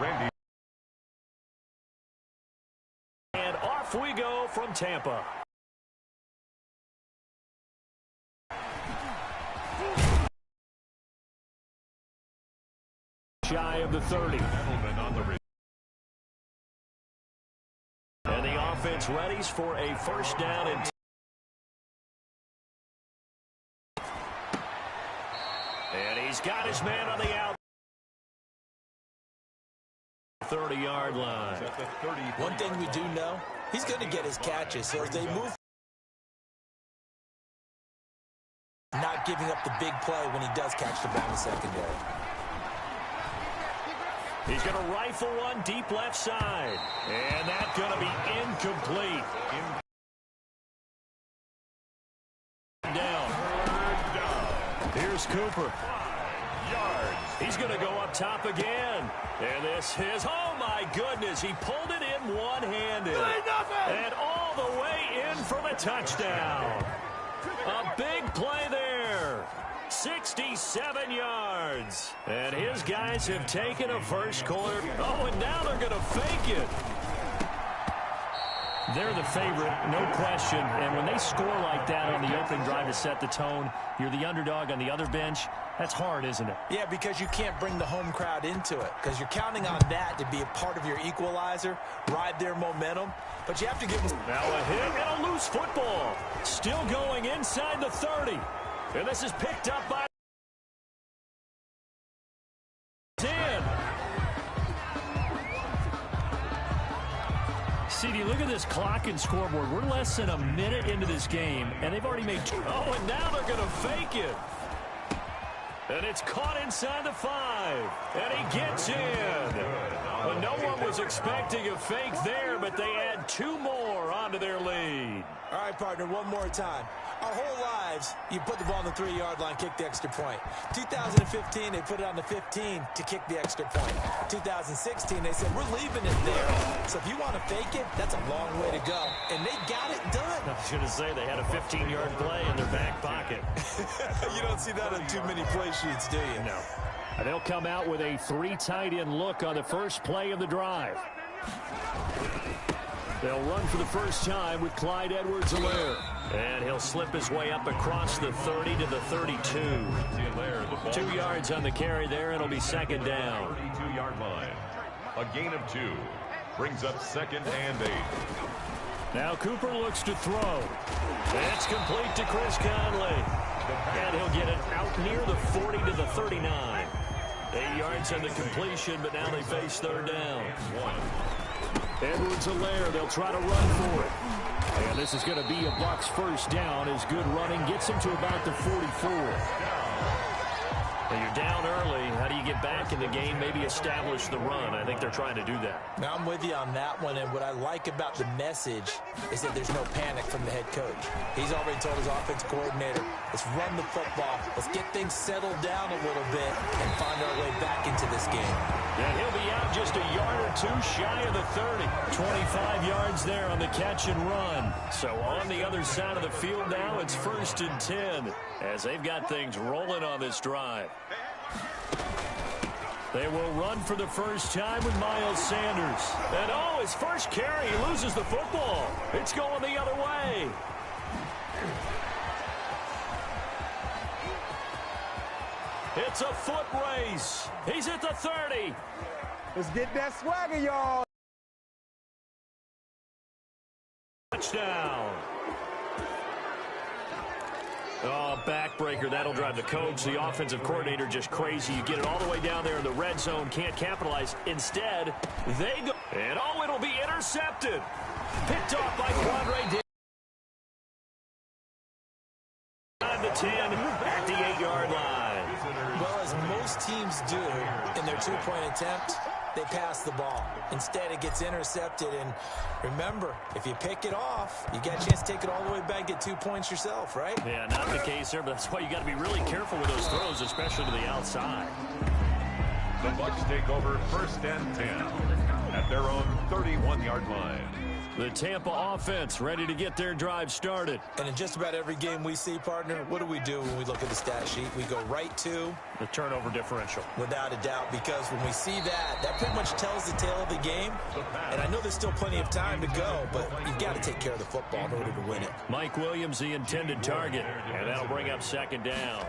Randy. And off we go from Tampa. Shy of the 30. And the offense readies for a first down and he's got his man on the out. 30-yard line. One thing we do know, he's going to get his catches. So as they move, not giving up the big play when he does catch the ball in the secondary. He's going to rifle one deep left side. And that's going to be incomplete. Down. Here's Cooper. He's going to go up top again. And this is, oh my goodness, he pulled it in one-handed. And all the way in for the touchdown. A big play there. 67 yards. And his guys have taken a first quarter. Oh, and now they're going to fake it. They're the favorite, no question. And when they score like that on the opening drive to set the tone, you're the underdog on the other bench. That's hard, isn't it? Yeah, because you can't bring the home crowd into it. Because you're counting on that to be a part of your equalizer, ride their momentum. But you have to give them... Now a hit and a loose football. Still going inside the 30. And this is picked up by 10. CD, look at this clock and scoreboard. We're less than a minute into this game, and they've already made... Oh, and now they're going to fake it. And it's caught inside the 5. And he gets in. Well, no one was expecting a fake there, but they add 2 more onto their lead. All right, partner, one more time. Our whole lives, you put the ball on the 3-yard line, kick the extra point. 2015, they put it on the 15 to kick the extra point. 2016, they said, we're leaving it there. So if you want to fake it, that's a long way to go. And they got it done. I was going to say, they had a 15-yard play in their back pocket. You don't see that on too many play sheets, do you? No. And they'll come out with a 3 tight end look on the first play of the drive. They'll run for the first time with Clyde Edwards-Helaire. And he'll slip his way up across the 30 to the 32. 2 yards on the carry there. It'll be second down. 32-yard line. A gain of 2. Brings up second and 8. Now Cooper looks to throw. That's complete to Chris Conley. And he'll get it out near the 40 to the 39. 8 yards on the completion, but now they face third down. Edwards-Helaire, they'll try to run for it. And this is going to be a Bucs first down as good running gets him to about the 44. Now you're down early. How do you get back in the game? Maybe establish the run. I think they're trying to do that. Now I'm with you on that one, and what I like about the message is that there's no panic from the head coach. He's already told his offense coordinator, let's run the football. Let's get things settled down a little bit and find our way back into this game. And he'll be out just a yard or 2 shy of the 30. 25 yards there on the catch and run. So on the other side of the field now, it's 1st and 10 as they've got things rolling on this drive. They will run for the first time with Miles Sanders. And oh, his first carry, he loses the football. It's going the other way. It's a foot race. He's at the 30. Let's get that swagger, y'all. Touchdown. Oh, backbreaker. That'll drive the coach. The offensive coordinator just crazy. You get it all the way down there in the red zone. Can't capitalize. Instead, they go. And oh, it'll be intercepted. Picked off by Quandre. The 10 at the 8-yard line. Well, as most teams do in their 2-point attempt, they pass the ball. Instead, it gets intercepted. And remember, if you pick it off, you get a chance to take it all the way back, get 2 points yourself, right? Yeah, not the case here, but that's why you got to be really careful with those throws, especially to the outside. The Bucs take over 1st and 10. at their own 31-yard line. The Tampa offense ready to get their drive started. And in just about every game we see, partner, what do we do when we look at the stat sheet? We go right to the turnover differential. Without a doubt, because when we see that, that pretty much tells the tale of the game. And I know there's still plenty of time to go, but you've got to take care of the football in order to win it. Mike Williams, the intended target, and that'll bring up second down.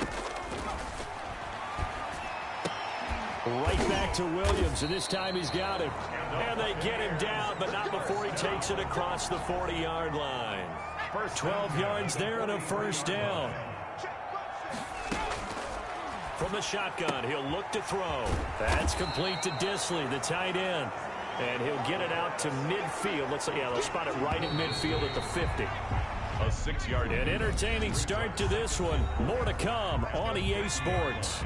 Right back to Williams, and this time he's got him. And they get him down, but not before he takes it across the 40-yard line. 12 yards there and a first down. From the shotgun, he'll look to throw. That's complete to Disley, the tight end. And he'll get it out to midfield. They'll spot it right at midfield at the 50. A 6-yard. An entertaining start to this one. More to come on EA Sports.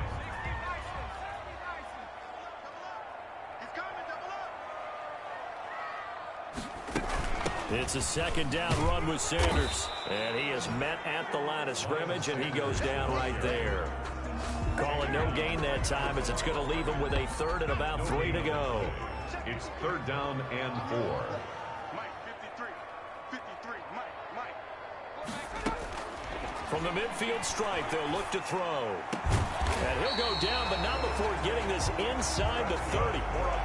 It's a second down run with Sanders. And he is met at the line of scrimmage, and he goes down right there. Calling no gain that time as it's going to leave him with a third and about 3 to go. It's third down and 4. From the midfield stripe, they'll look to throw. And he'll go down, but not before getting this inside the 30.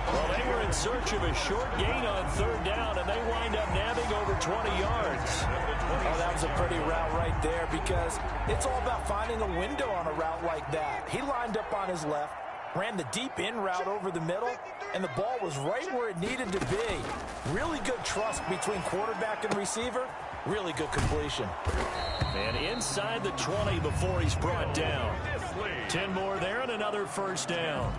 Well, they were in search of a short gain on third down, and they wind up nabbing over 20 yards. Oh, that was a pretty route right there because it's all about finding a window on a route like that. He lined up on his left, ran the deep in route over the middle, and the ball was right where it needed to be. Really good trust between quarterback and receiver. Really good completion. And inside the 20 before he's brought down. 10 more there and another first down.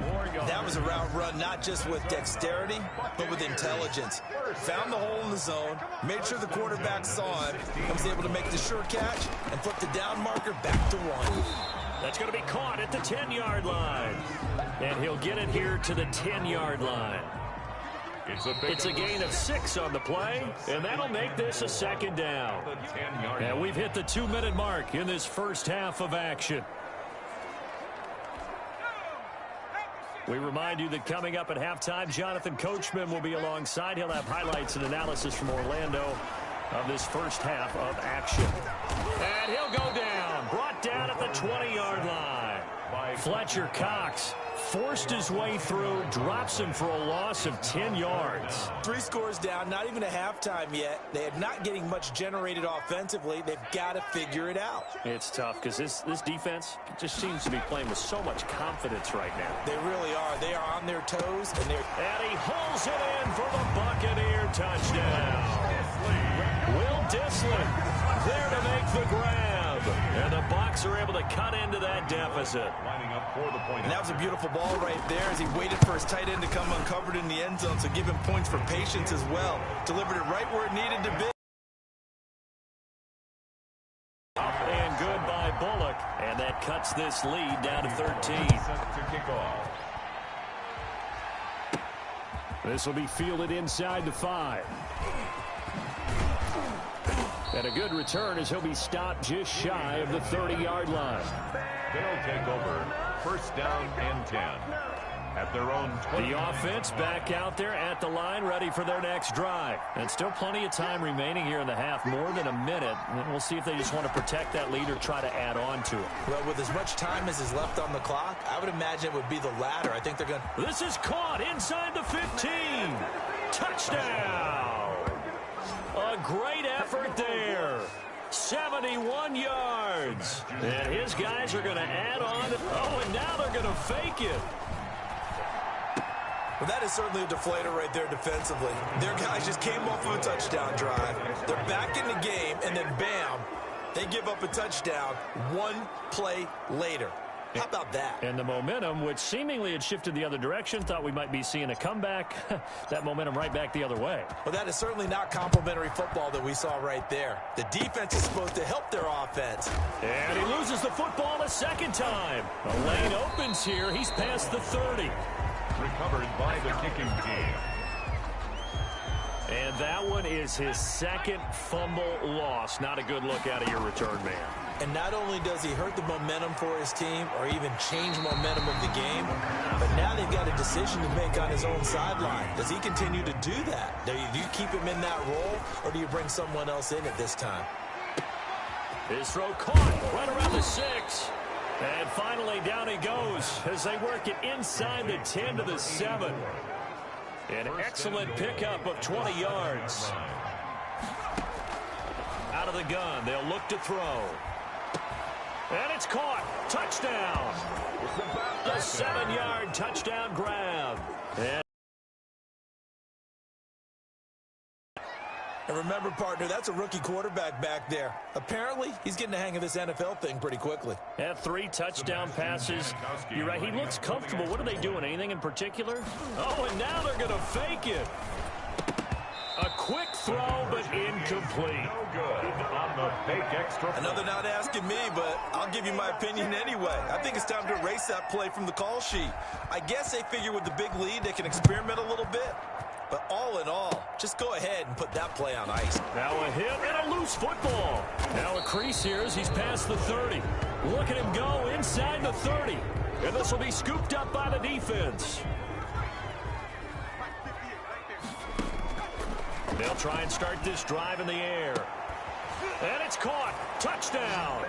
That was a route run not just with dexterity, but with intelligence. Found the hole in the zone, made sure the quarterback saw it, and was able to make the sure catch and flip the down marker back to 1. That's going to be caught at the 10-yard line. And he'll get it here to the 10-yard line. It's a gain of 6 on the play, and that'll make this a second down. And we've hit the 2-minute mark in this first half of action. We remind you that coming up at halftime, Jonathan Coachman will be alongside. He'll have highlights and analysis from Orlando of this first half of action. And he'll go down, brought down at the 20-yard line by Fletcher Cox. Forced his way through, drops him for a loss of 10 yards. 3 scores down, not even a halftime yet. They are not getting much generated offensively. They've got to figure it out. It's tough because this defense just seems to be playing with so much confidence right now. They really are. They are on their toes. And he hauls it in for the Buccaneer touchdown. Will Disley there to make the grab. And the Bucs are able to cut into that deficit. Lining up for the point. And that was a beautiful ball right there as he waited for his tight end to come uncovered in the end zone, so give him points for patience as well. Delivered it right where it needed to be. Up and good by Bullock, and that cuts this lead down to 13. Set to kick off. This will be fielded inside the 5. And a good return as he'll be stopped just shy of the 30-yard line. They'll take over. First down and 10. At their own 20. The offense back out there at the line, ready for their next drive. And still plenty of time remaining here in the half, more than a minute. And we'll see if they just want to protect that lead or try to add on to it. Well, with as much time as is left on the clock, I would imagine it would be the latter. I think they're going to... This is caught inside the 15. Touchdown. A great effort there. 71 yards. And his guys are going to add on. Oh, and now they're going to fake it. Well, that is certainly a deflator right there defensively. Their guys just came off of a touchdown drive. They're back in the game, and then bam, they give up a touchdown 1 play later. How about that? And the momentum, which seemingly had shifted the other direction, thought we might be seeing a comeback. That momentum right back the other way. Well, that is certainly not complimentary football that we saw right there. The defense is supposed to help their offense. And he loses the football a second time. The lane opens here. He's past the 30. Recovered by the kicking team. And that one is his second fumble loss. Not a good look out of your return man. And not only does he hurt the momentum for his team or even change momentum of the game, but now they've got a decision to make on his own sideline. Does he continue to do that? Do you keep him in that role, or do you bring someone else in at this time? His throw caught right around the 6. And finally down he goes as they work it inside the 10 to the 7. An excellent pickup of 20 yards. Out of the gun, they'll look to throw. And it's caught. Touchdown. The 7-yard touchdown grab. And remember, partner, that's a rookie quarterback back there. Apparently, he's getting the hang of this NFL thing pretty quickly. Had 3 touchdown passes. You're right, he looks comfortable. What are they doing? Anything in particular? Oh, and now they're going to fake it. A quick throw, but incomplete. No good on the fake extra. Another not asking me, but I'll give you my opinion anyway. I think it's time to erase that play from the call sheet. I guess they figure with the big lead, they can experiment a little bit. But all in all, just go ahead and put that play on ice. Now a hit and a loose football. Now a crease here as he's past the 30. Look at him go inside the 30. And this will be scooped up by the defense. They'll try and start this drive in the air. And it's caught. Touchdown.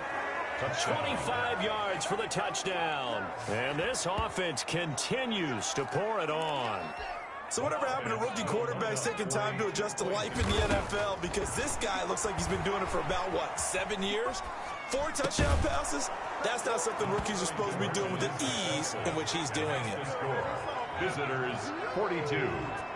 25 yards for the touchdown. And this offense continues to pour it on. So whatever happened to rookie quarterbacks taking time to adjust to life in the NFL? Because this guy looks like he's been doing it for about, 7 years? 4 touchdown passes? That's not something rookies are supposed to be doing with the ease in which he's doing it. Visitors, 42.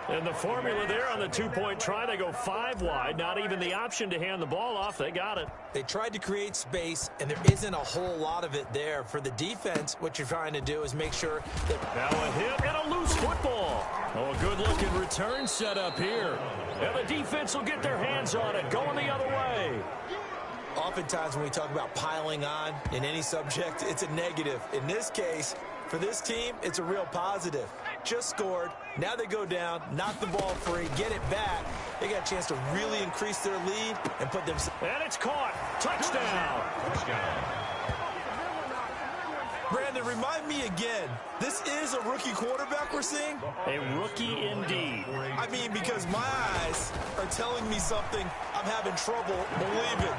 And the formula there on the 2-point try, they go 5 wide. Not even the option to hand the ball off. They got it. They tried to create space, and there isn't a whole lot of it there. For the defense, what you're trying to do is make sure that... Now a hit and a loose football. Oh, a good-looking return set up here. And the defense will get their hands on it, going the other way. Oftentimes when we talk about piling on in any subject, it's a negative. In this case, for this team, it's a real positive. Just scored. Now they go down, knock the ball free, get it back. They got a chance to really increase their lead and put them... And it's caught. Touchdown. Brandon, remind me again, this is a rookie quarterback we're seeing? A rookie indeed. I mean, because my eyes are telling me something I'm having trouble believing.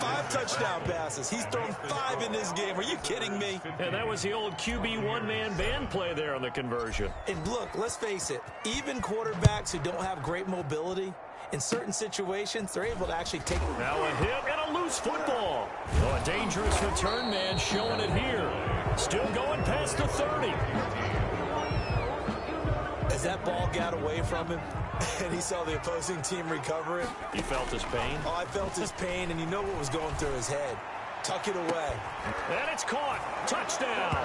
5 touchdown passes. He's thrown 5 in this game. Are you kidding me? And that was the old QB one-man band play there on the conversion. And look, let's face it, even quarterbacks who don't have great mobility, in certain situations, they're able to actually take... Now a hit and a loose football. Oh, a dangerous return man showing it here. Still going past the 30. As that ball got away from him, and he saw the opposing team recover it. You felt his pain? Oh, I felt his pain, and you know what was going through his head. Tuck it away. And it's caught. Touchdown.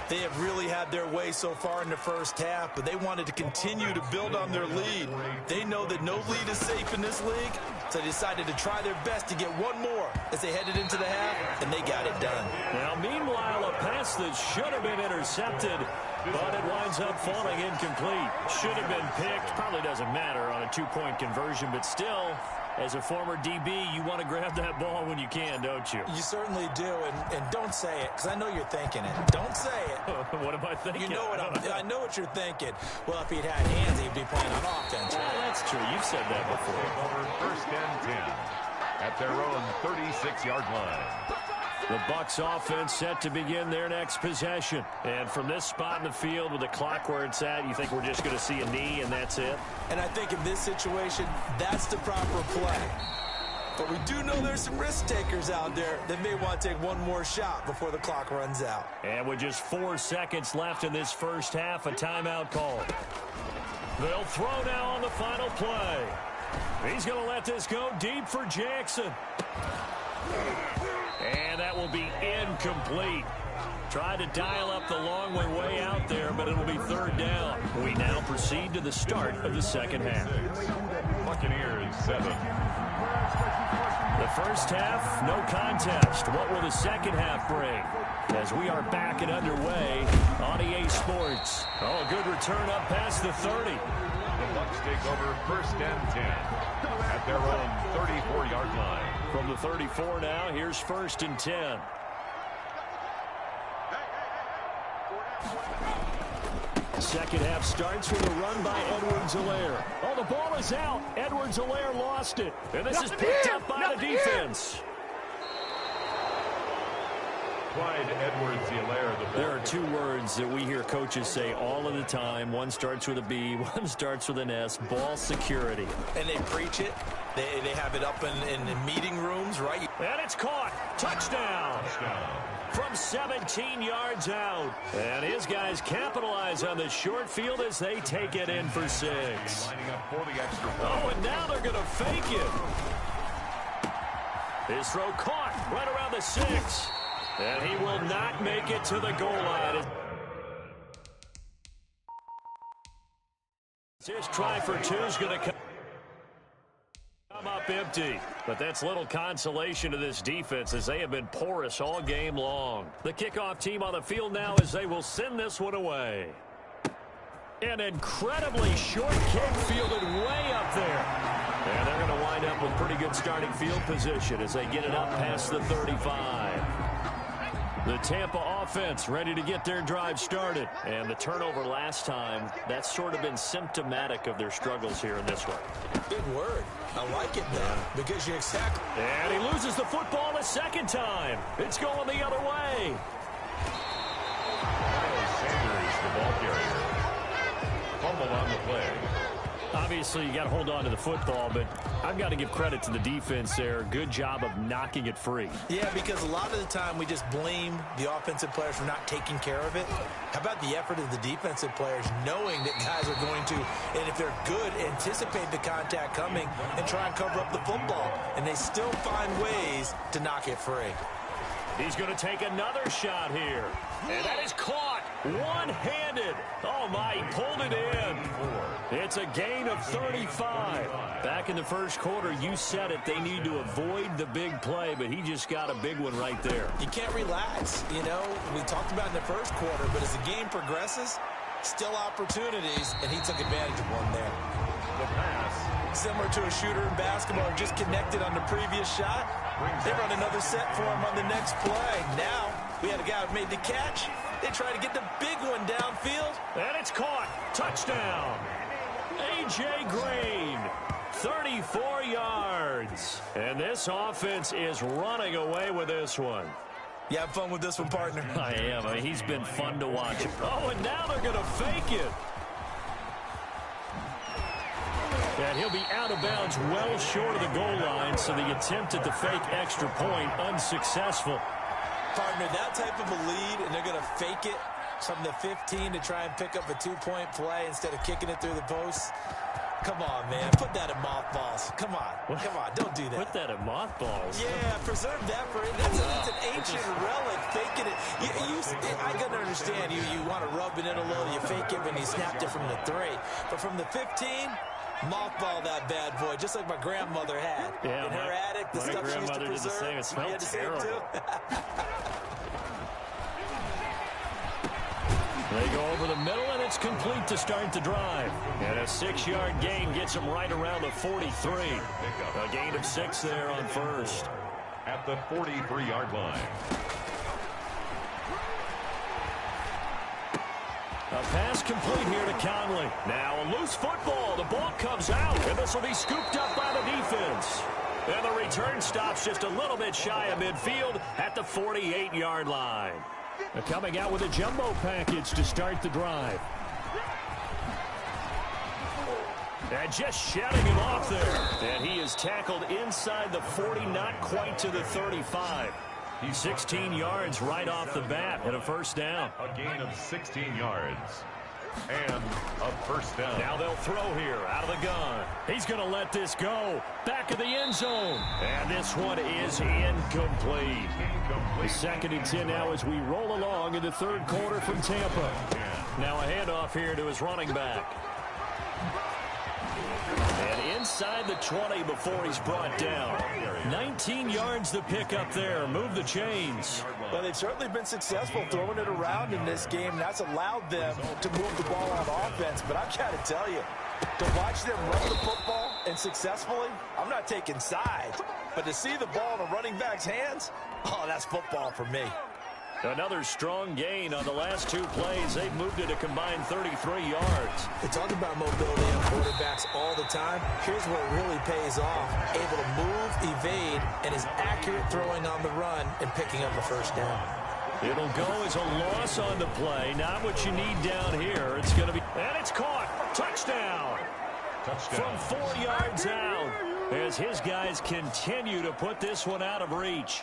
They have really had their way so far in the first half, but they wanted to continue to build on their lead. They know that no lead is safe in this league, so they decided to try their best to get one more as they headed into the half, and they got it done. Now, meanwhile, a pass that should have been intercepted, but it winds up falling incomplete. Should have been picked. Probably doesn't matter on a 2-point conversion, but still, as a former DB, you want to grab that ball when you can, don't you? You certainly do, and don't say it, because I know you're thinking it. Don't say it. What am I thinking? You know what I know what you're thinking. Well, if he'd had hands, he'd be playing on offense. Well, that's true. You've said that before. First and 10 at their own 36-yard line. The Bucs offense set to begin their next possession. And from this spot in the field with the clock where it's at, you think we're just going to see a knee and that's it? And I think in this situation, that's the proper play. But we do know there's some risk takers out there that may want to take one more shot before the clock runs out. And with just 4 seconds left in this first half, a timeout call. They'll throw now on the final play. He's going to let this go deep for Jackson. And that will be incomplete. Tried to dial up the long way out there, but it'll be third down. We now proceed to the start of the second half. Buccaneers 7. The first half, no contest. What will the second half bring? As we are back and underway on EA Sports. Oh, a good return up past the 30. The Bucs take over first and 10 at their own 34-yard line. From the 34 now, here's first and 10. Second half starts with a run by Edwards-Helaire. Oh, the ball is out. Edwards-Helaire lost it. And this is picked up by the defense. Clyde Edwards-Helaire. There are two words that we hear coaches say all of the time. One starts with a B, one starts with an S. Ball security. And they preach it. They have it up in meeting rooms, right? And it's caught. Touchdown. From 17 yards out. And his guys capitalize on the short field as they take it in for 6. Lining up for the extra point. Oh, and now they're going to fake it. His throw caught right around the 6. And he will not make it to the goal line. His try for 2 is going to come up empty. But that's little consolation to this defense as they have been porous all game long. The kickoff team on the field now as they will send this one away. An incredibly short kick fielded way up there. And they're going to wind up with pretty good starting field position as they get it up past the 35. The Tampa offense ready to get their drive started. And the turnover last time, that's sort of been symptomatic of their struggles here in this one. Good word. I like it, though, because you exactly... And he loses the football the second time. It's going the other way. Miles Sanders, the ball carrier. Fumble on the play. Obviously, you got to hold on to the football, but I've got to give credit to the defense there. Good job of knocking it free. Yeah, because a lot of the time we just blame the offensive players for not taking care of it. How about the effort of the defensive players knowing that guys are going to, and if they're good, anticipate the contact coming and try and cover up the football. And they still find ways to knock it free. He's going to take another shot here. And that is caught one-handed. Oh, my, he pulled it in. It's a gain of 35. Back in the first quarter, you said it. They need to avoid the big play, but he just got a big one right there. You can't relax. You know, we talked about in the first quarter, but as the game progresses, still opportunities, and he took advantage of one there. The pass. Similar to a shooter in basketball, just connected on the previous shot. They run another set for him on the next play. Now, we had a guy who made the catch. They try to get the big one downfield. And it's caught. Touchdown. A.J. Green, 34 yards. And this offense is running away with this one. You have fun with this one, partner? I am. I mean, he's been fun to watch. Oh, and now they're going to fake it. And he'll be out of bounds well short of the goal line, so the attempt at the fake extra point unsuccessful. Partner, that type of a lead, and they're going to fake it from the 15 to try and pick up a 2-point play instead of kicking it through the post. Come on, man. Put that in mothballs. Come on. What? Come on. Don't do that. Put that in mothballs. Yeah, preserve that for it. That's an ancient relic. Faking it. I can understand you want to rub it in a little. You fake it when you snapped it from the 3. But from the 15... mothball that bad boy, just like my grandmother had. Yeah, in her attic, the stuff she used to preserve. Did the same. It smelled terrible. They go over the middle, and it's complete to start the drive. And a 6-yard gain gets them right around the 43. A gain of 6 there on first. At the 43-yard line. A pass complete here to Conley. Now a loose football. The ball comes out, and this will be scooped up by the defense. And the return stops just a little bit shy of midfield at the 48-yard line. They're coming out with a jumbo package to start the drive. And just shutting him off there. And he is tackled inside the 40, not quite to the 35. He's 16 yards right off the bat and a first down. A gain of 16 yards. And a first down. Now they'll throw here out of the gun. He's going to let this go. Back of the end zone. And this one is incomplete. The 2nd and 10 now as we roll along in the 3rd quarter from Tampa. Now a handoff here to his running back. And inside the 20 before he's brought down. 19 yards to pick up there. Move the chains. Well, they've certainly been successful throwing it around in this game, and that's allowed them to move the ball on offense. But I've got to tell you, to watch them run the football and successfully, I'm not taking sides. But to see the ball in a running back's hands, oh, that's football for me. Another strong gain on the last 2 plays. They've moved it a combined 33 yards. They talk about mobility on quarterbacks all the time. Here's where it really pays off. Able to move, evade, and is accurate throwing on the run and picking up the first down. It'll go as a loss on the play. Not what you need down here. It's going to be... And it's caught. Touchdown. From 4 yards out. As his guys continue to put this one out of reach.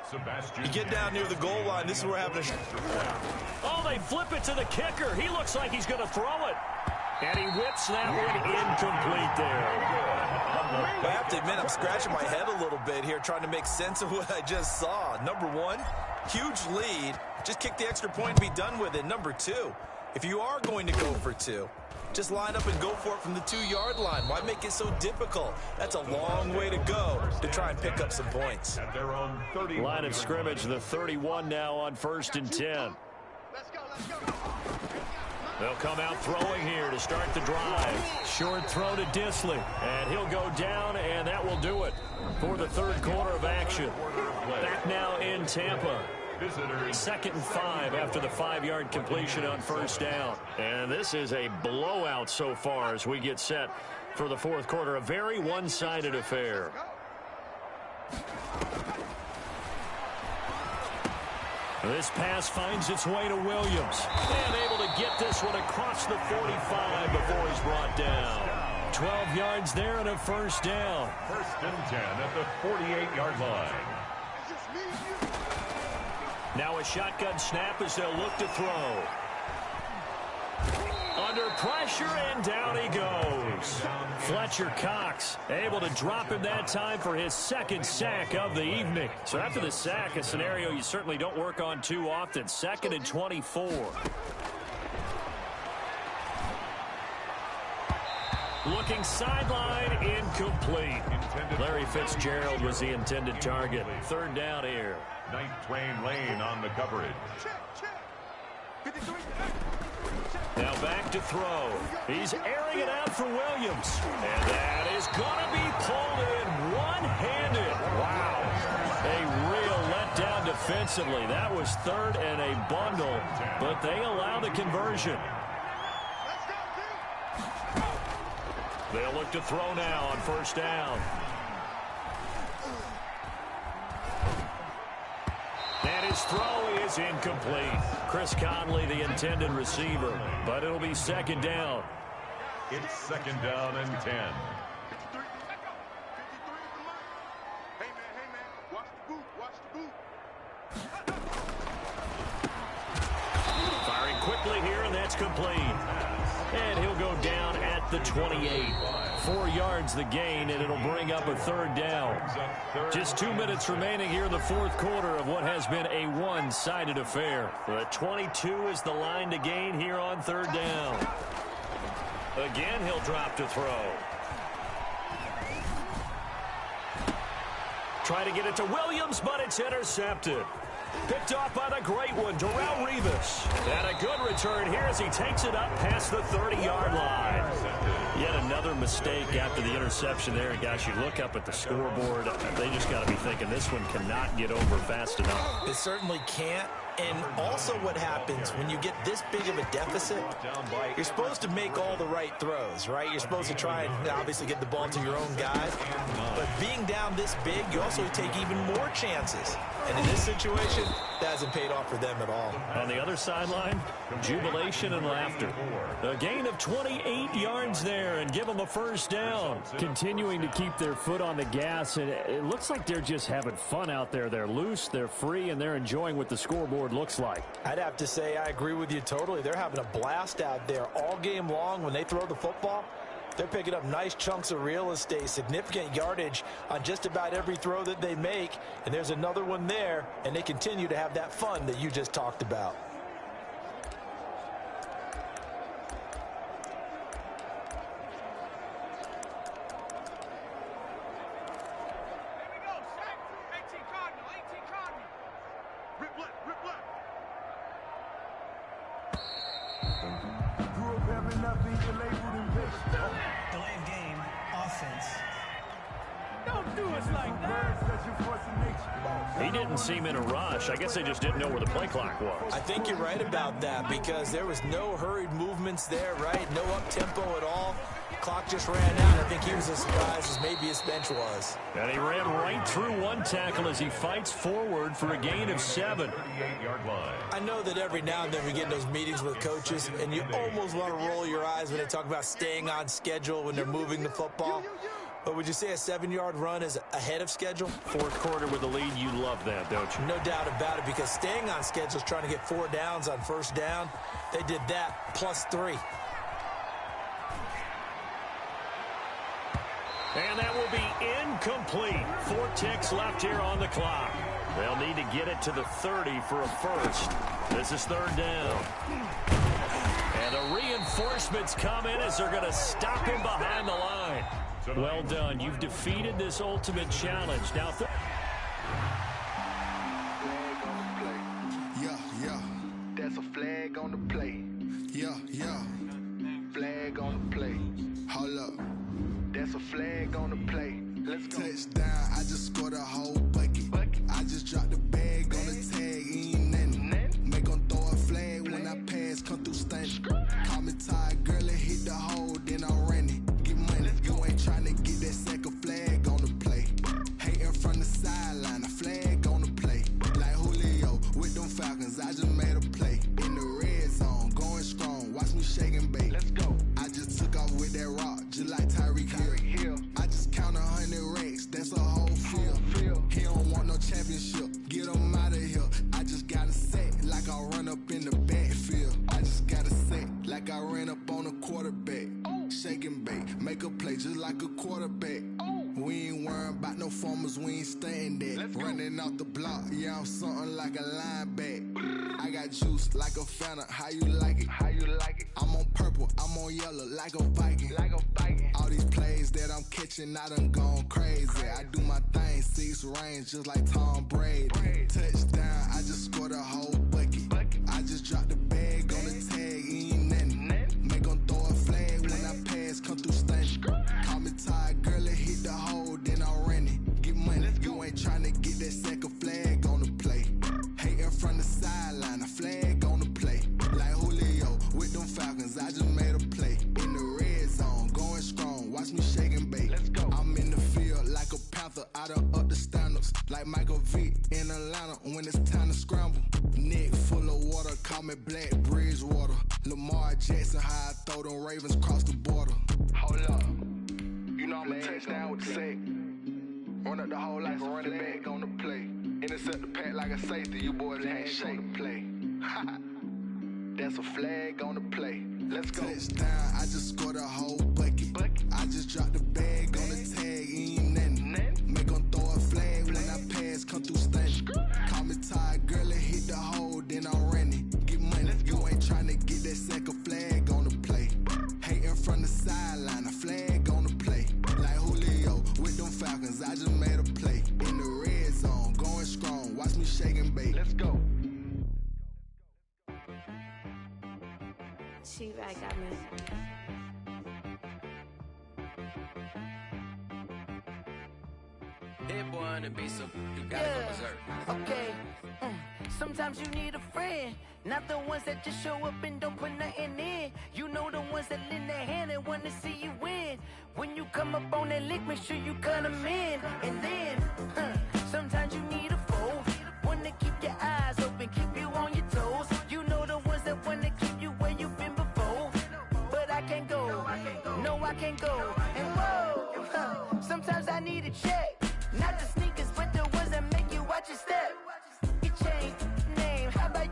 You get down near the goal line, this is where having a... Oh, they flip it to the kicker. He looks like he's going to throw it. And he whips that one incomplete there. I have to admit, I'm scratching my head a little bit here trying to make sense of what I just saw. Number 1, huge lead. Just kick the extra point and be done with it. Number 2, if you are going to go for 2, just line up and go for it from the 2-yard line. Why make it so difficult? That's a long way to go to try and pick up some points. At their own 30 line of scrimmage, the 31 now on 1st and 10. They'll come out throwing here to start the drive. Short throw to Disley, and he'll go down, and that will do it for the 3rd quarter of action. Back now in Tampa. 2nd and 5 after the 5-yard completion on 1st down. And this is a blowout so far as we get set for the 4th quarter. A very one-sided affair. This pass finds its way to Williams. And able to get this one across the 45 before he's brought down. 12 yards there and a first down. 1st and 10 at the 48-yard line. Now a shotgun snap as they'll look to throw. Under pressure, and down he goes. Fletcher Cox able to drop him that time for his 2nd sack of the evening. So after the sack, a scenario you certainly don't work on too often. 2nd and 24. Looking sideline, incomplete. Larry Fitzgerald was the intended target. 3rd down here. Knight Twain Lane on the coverage. Now back to throw. He's airing it out for Williams. And that is going to be pulled in one-handed. Wow. A real letdown defensively. That was 3rd and a bundle, but they allow the conversion. They'll look to throw now on 1st down. And his throw is incomplete. Chris Conley, the intended receiver, but it'll be 2nd down. It's 2nd down and 10. Firing quickly here, and that's complete. And he'll go down at the 28. 4 yards the gain, and it'll bring up a 3rd down. Just 2 minutes remaining here in the 4th quarter of what has been a one-sided affair. The 22 is the line to gain here on 3rd down. Again, he'll drop to throw. Try to get it to Williams, but it's intercepted. Picked off by the great one, Darrelle Revis. And a good return here as he takes it up past the 30-yard line. Yet another mistake after the interception there. And gosh, you look up at the scoreboard, they just got to be thinking this one cannot get over fast enough. It certainly can't. And also what happens when you get this big of a deficit, you're supposed to make all the right throws, right? You're supposed to try and obviously get the ball to your own guys. But being down this big, you also take even more chances. And in this situation, that hasn't paid off for them at all. On the other sideline, jubilation and laughter. A gain of 28 yards there and give them a first down. Continuing to keep their foot on the gas, and it looks like they're just having fun out there. They're loose, they're free, and they're enjoying what the scoreboard scoreboard looks like. I'd have to say I agree with you totally. They're having a blast out there all game long. When they throw the football, they're picking up nice chunks of real estate, significant yardage on just about every throw that they make. And there's another one there, and they continue to have that fun that you just talked about. Delayed game, offense. Don't do us like that. He didn't seem in a rush. I guess they just didn't know where the play clock was. I think you're right about that because there was no hurried movements there, right? No up-tempo at all. Clock just ran out. I think he was as surprised as maybe his bench was. And he ran right through one tackle as he fights forward for a gain of 7. 38-yard line. I know that every now and then we get in those meetings with coaches, and you almost want to roll your eyes when they talk about staying on schedule when they're moving the football. But would you say a 7-yard run is ahead of schedule? Fourth quarter with the lead, you love that, don't you? No doubt about it, because staying on schedule is trying to get 4 downs on first down. They did that plus 3. And that will be incomplete. 4 ticks left here on the clock. They'll need to get it to the 30 for a first. This is 3rd down. And the reinforcements come in as they're going to stop him behind the line. Well done. You've defeated this ultimate challenge. Now, yeah, that's a flag on the play. Yeah, flag on the play. Hold up, that's a flag on the play. Let's go. Touchdown, I just scored a whole bucket. I just dropped the bag on the tag, ain't nothing. Make them throw a flag when I pass, come through stunning. Call me tired, girl, and hit the hole, then I'm running. Get money, you ain't trying to get that second flag on the play. Hating from the sideline, a flag on the play. Like Julio with them Falcons, I just made a play. In the red zone, going strong, watch me shake and bake. Let's go. I just took off with that rock, just like Tyreek Hill. I just count 100 racks, that's a whole field. He don't want no championship, get him out of here. I just got a set, like I run up in the backfield. I just got a set, like I ran up on a quarterback. Shake and bake, make a play just like a quarterback. We ain't worrying about no formers, we ain't staying there. Running off the block, yeah, I'm something like a linebacker. I got juice like a Fanta, how you like it? I'm on purple, I'm on yellow, like a Viking. All these plays that I'm catching, I done gone crazy. I do my thing, 6 range, just like Tom Brady. Touchdown, I just scored a whole bucket. I just dropped the bag on the tag, ain't nothing. Make them throw a flag when I pass, come through stunning. Call me tired, girl, and hit the hole, then I'm running. Get money, you ain't trying to get that second flag on the play. Hating from the sideline, a flag on the play. Like Julio with them Falcons, I just made a play. In the red zone, going strong, watch me shake and bake. Let's go. I'm in the field like a Panther, I done up the standards. Like Michael Vick in Atlanta when it's time to scramble. Neck full of water, call me Black Bridgewater. Lamar Jackson, how I throw them Ravens cross the border. Hold up, you know I'm a touchdown with the sack. Run up the hole like a running back on the play. Intercept the pack like a safety, you boys ain't shake the play. That's a flag on the play. Let's go. Touchdown, I just scored a whole bucket. I just dropped the bag on the tag, ain't nothing. Make them throw a flag when I pass, come through stunning. Call me tired, girl, and hit the hole, then I'm running. Get money, you ain't trying to get that second flag on the play. Hating from the sideline, a flag on the play. Like Julio with them Falcons, I just made a play. In the red zone, going strong, watch me shake and bake. Let's go. She right, got me. Hit one and be so you gotta go berserk. Okay. Sometimes you need a friend, not the ones that just show up and don't put nothing in. You know the ones that lend their hand and want to see you win. When you come up on that lick, make sure you cut them in. And then, sometimes you need a foe, one to keep your eyes open, keep you on your toes. You know the ones that want to keep you where you've been before. But I can't go, no I can't go. And whoa, sometimes I need a check. Not the sneakers, but the ones that make you watch your step. You change name, how about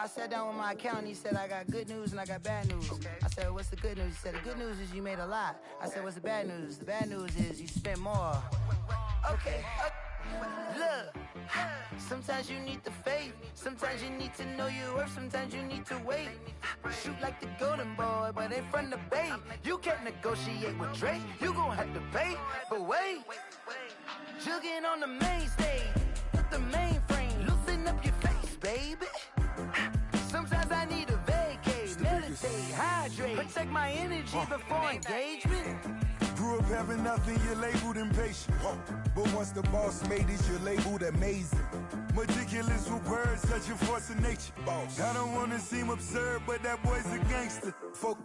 I sat down with my accountant. He said, I got good news and I got bad news. I said, what's the good news? He said, the good news is you made a lot. I said, what's the bad news? The bad news is you spent more. Okay. Look, sometimes you need the faith. Sometimes you need to know your worth. Sometimes you need to wait. Shoot like the golden boy, but ain't from the bay. You can't negotiate with Drake. You gon' have to pay. But wait, jugging on the main stage with the mainframe. Loosen up your face, baby. Sometimes I need a vacate, meditate, hydrate, protect my energy before engagement. Grew up having nothing, you're labeled impatient. But once the boss made it, you're labeled amazing. Meticulous with words, such a force of nature. I don't wanna seem absurd, but that boy's a gangster.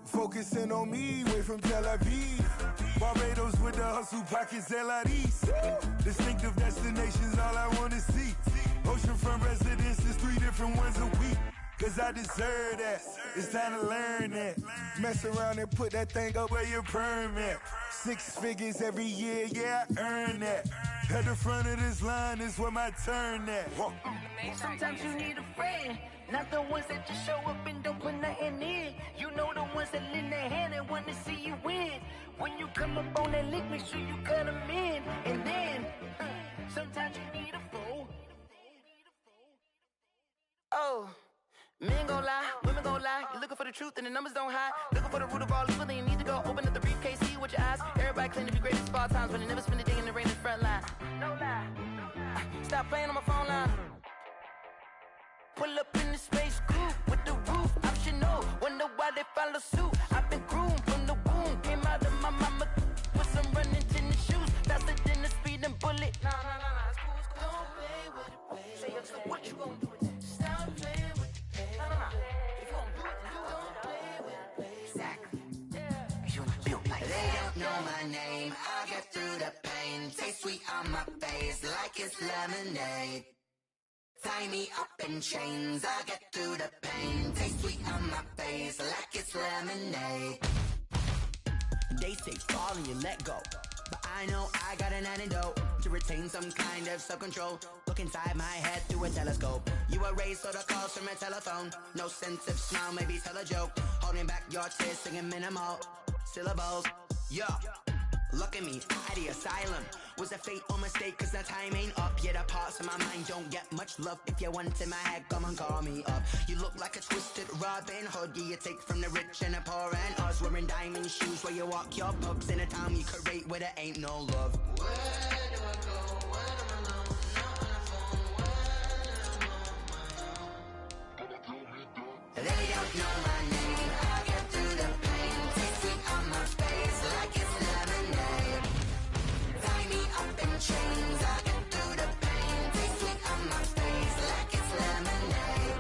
Focusing on me, way from Tel Aviv. Barbados with the hustle pockets, LIDs. Distinctive destinations, all I wanna see. Oceanfront residences, 3 different ones a week. Cause I deserve that, it's time to learn that. Mess around and put that thing up where your permit. 6 figures every year, yeah, I earn that. At the front of this line is where my turn at. Sometimes you need a friend, not the ones that just show up and don't put nothing in. You know the ones that lend their hand and want to see you win. When you come up on that lick, make sure you cut them in. And then, sometimes you need a fool. Oh. Men gon' lie, women gon' lie. You're looking for the truth and the numbers don't hide. Looking for the root of all evil, then you need to go open up the briefcase, see with your eyes. Everybody claim to be great at all times, but they never spend a day in the rain in the front line. No lie. Stop playing on my phone line. Pull up in the space coupe with the roof optional. Wonder why they follow suit. I've been groomed from the womb. Came out of my mama with some running tennis shoes. Faster than the speeding bullet. Nah, it's cool, it's cool. Don't play with it, play. Say, yo, so what you gon' do with it? Stop playing with it. If you gon' do it, then you don't play with it. Exactly. You built like that. They don't know my name. I'll get through the pain. Taste sweet on my face like it's lemonade. Tie me up in chains. I'll get through the pain. Taste sweet on my face like it's lemonade. They say fall and you let go, but I know I got an antidote to retain some kind of self-control. Look inside my head through a telescope. You erase all the calls from a telephone. No sense of smile, maybe tell a joke. Holding back your tears, singing minimal syllables. Yeah, look at me, at the asylum. Was a fate or mistake, cause the time ain't up. Yet the parts of my mind don't get much love. If you want in my head, come and call me up. You look like a twisted Robin Hood. Yeah, you take from the rich and the poor and us. Wearing diamond shoes where you walk your pugs in a town you create where there ain't no love. Where do I go when I'm alone? Not on the phone, when I'm on my own. They don't know my name. I'll get through the pain. Taste sweet on my face like it's lemonade. Tie me up in chains. I'll get through the pain. Taste sweet on my face like it's lemonade.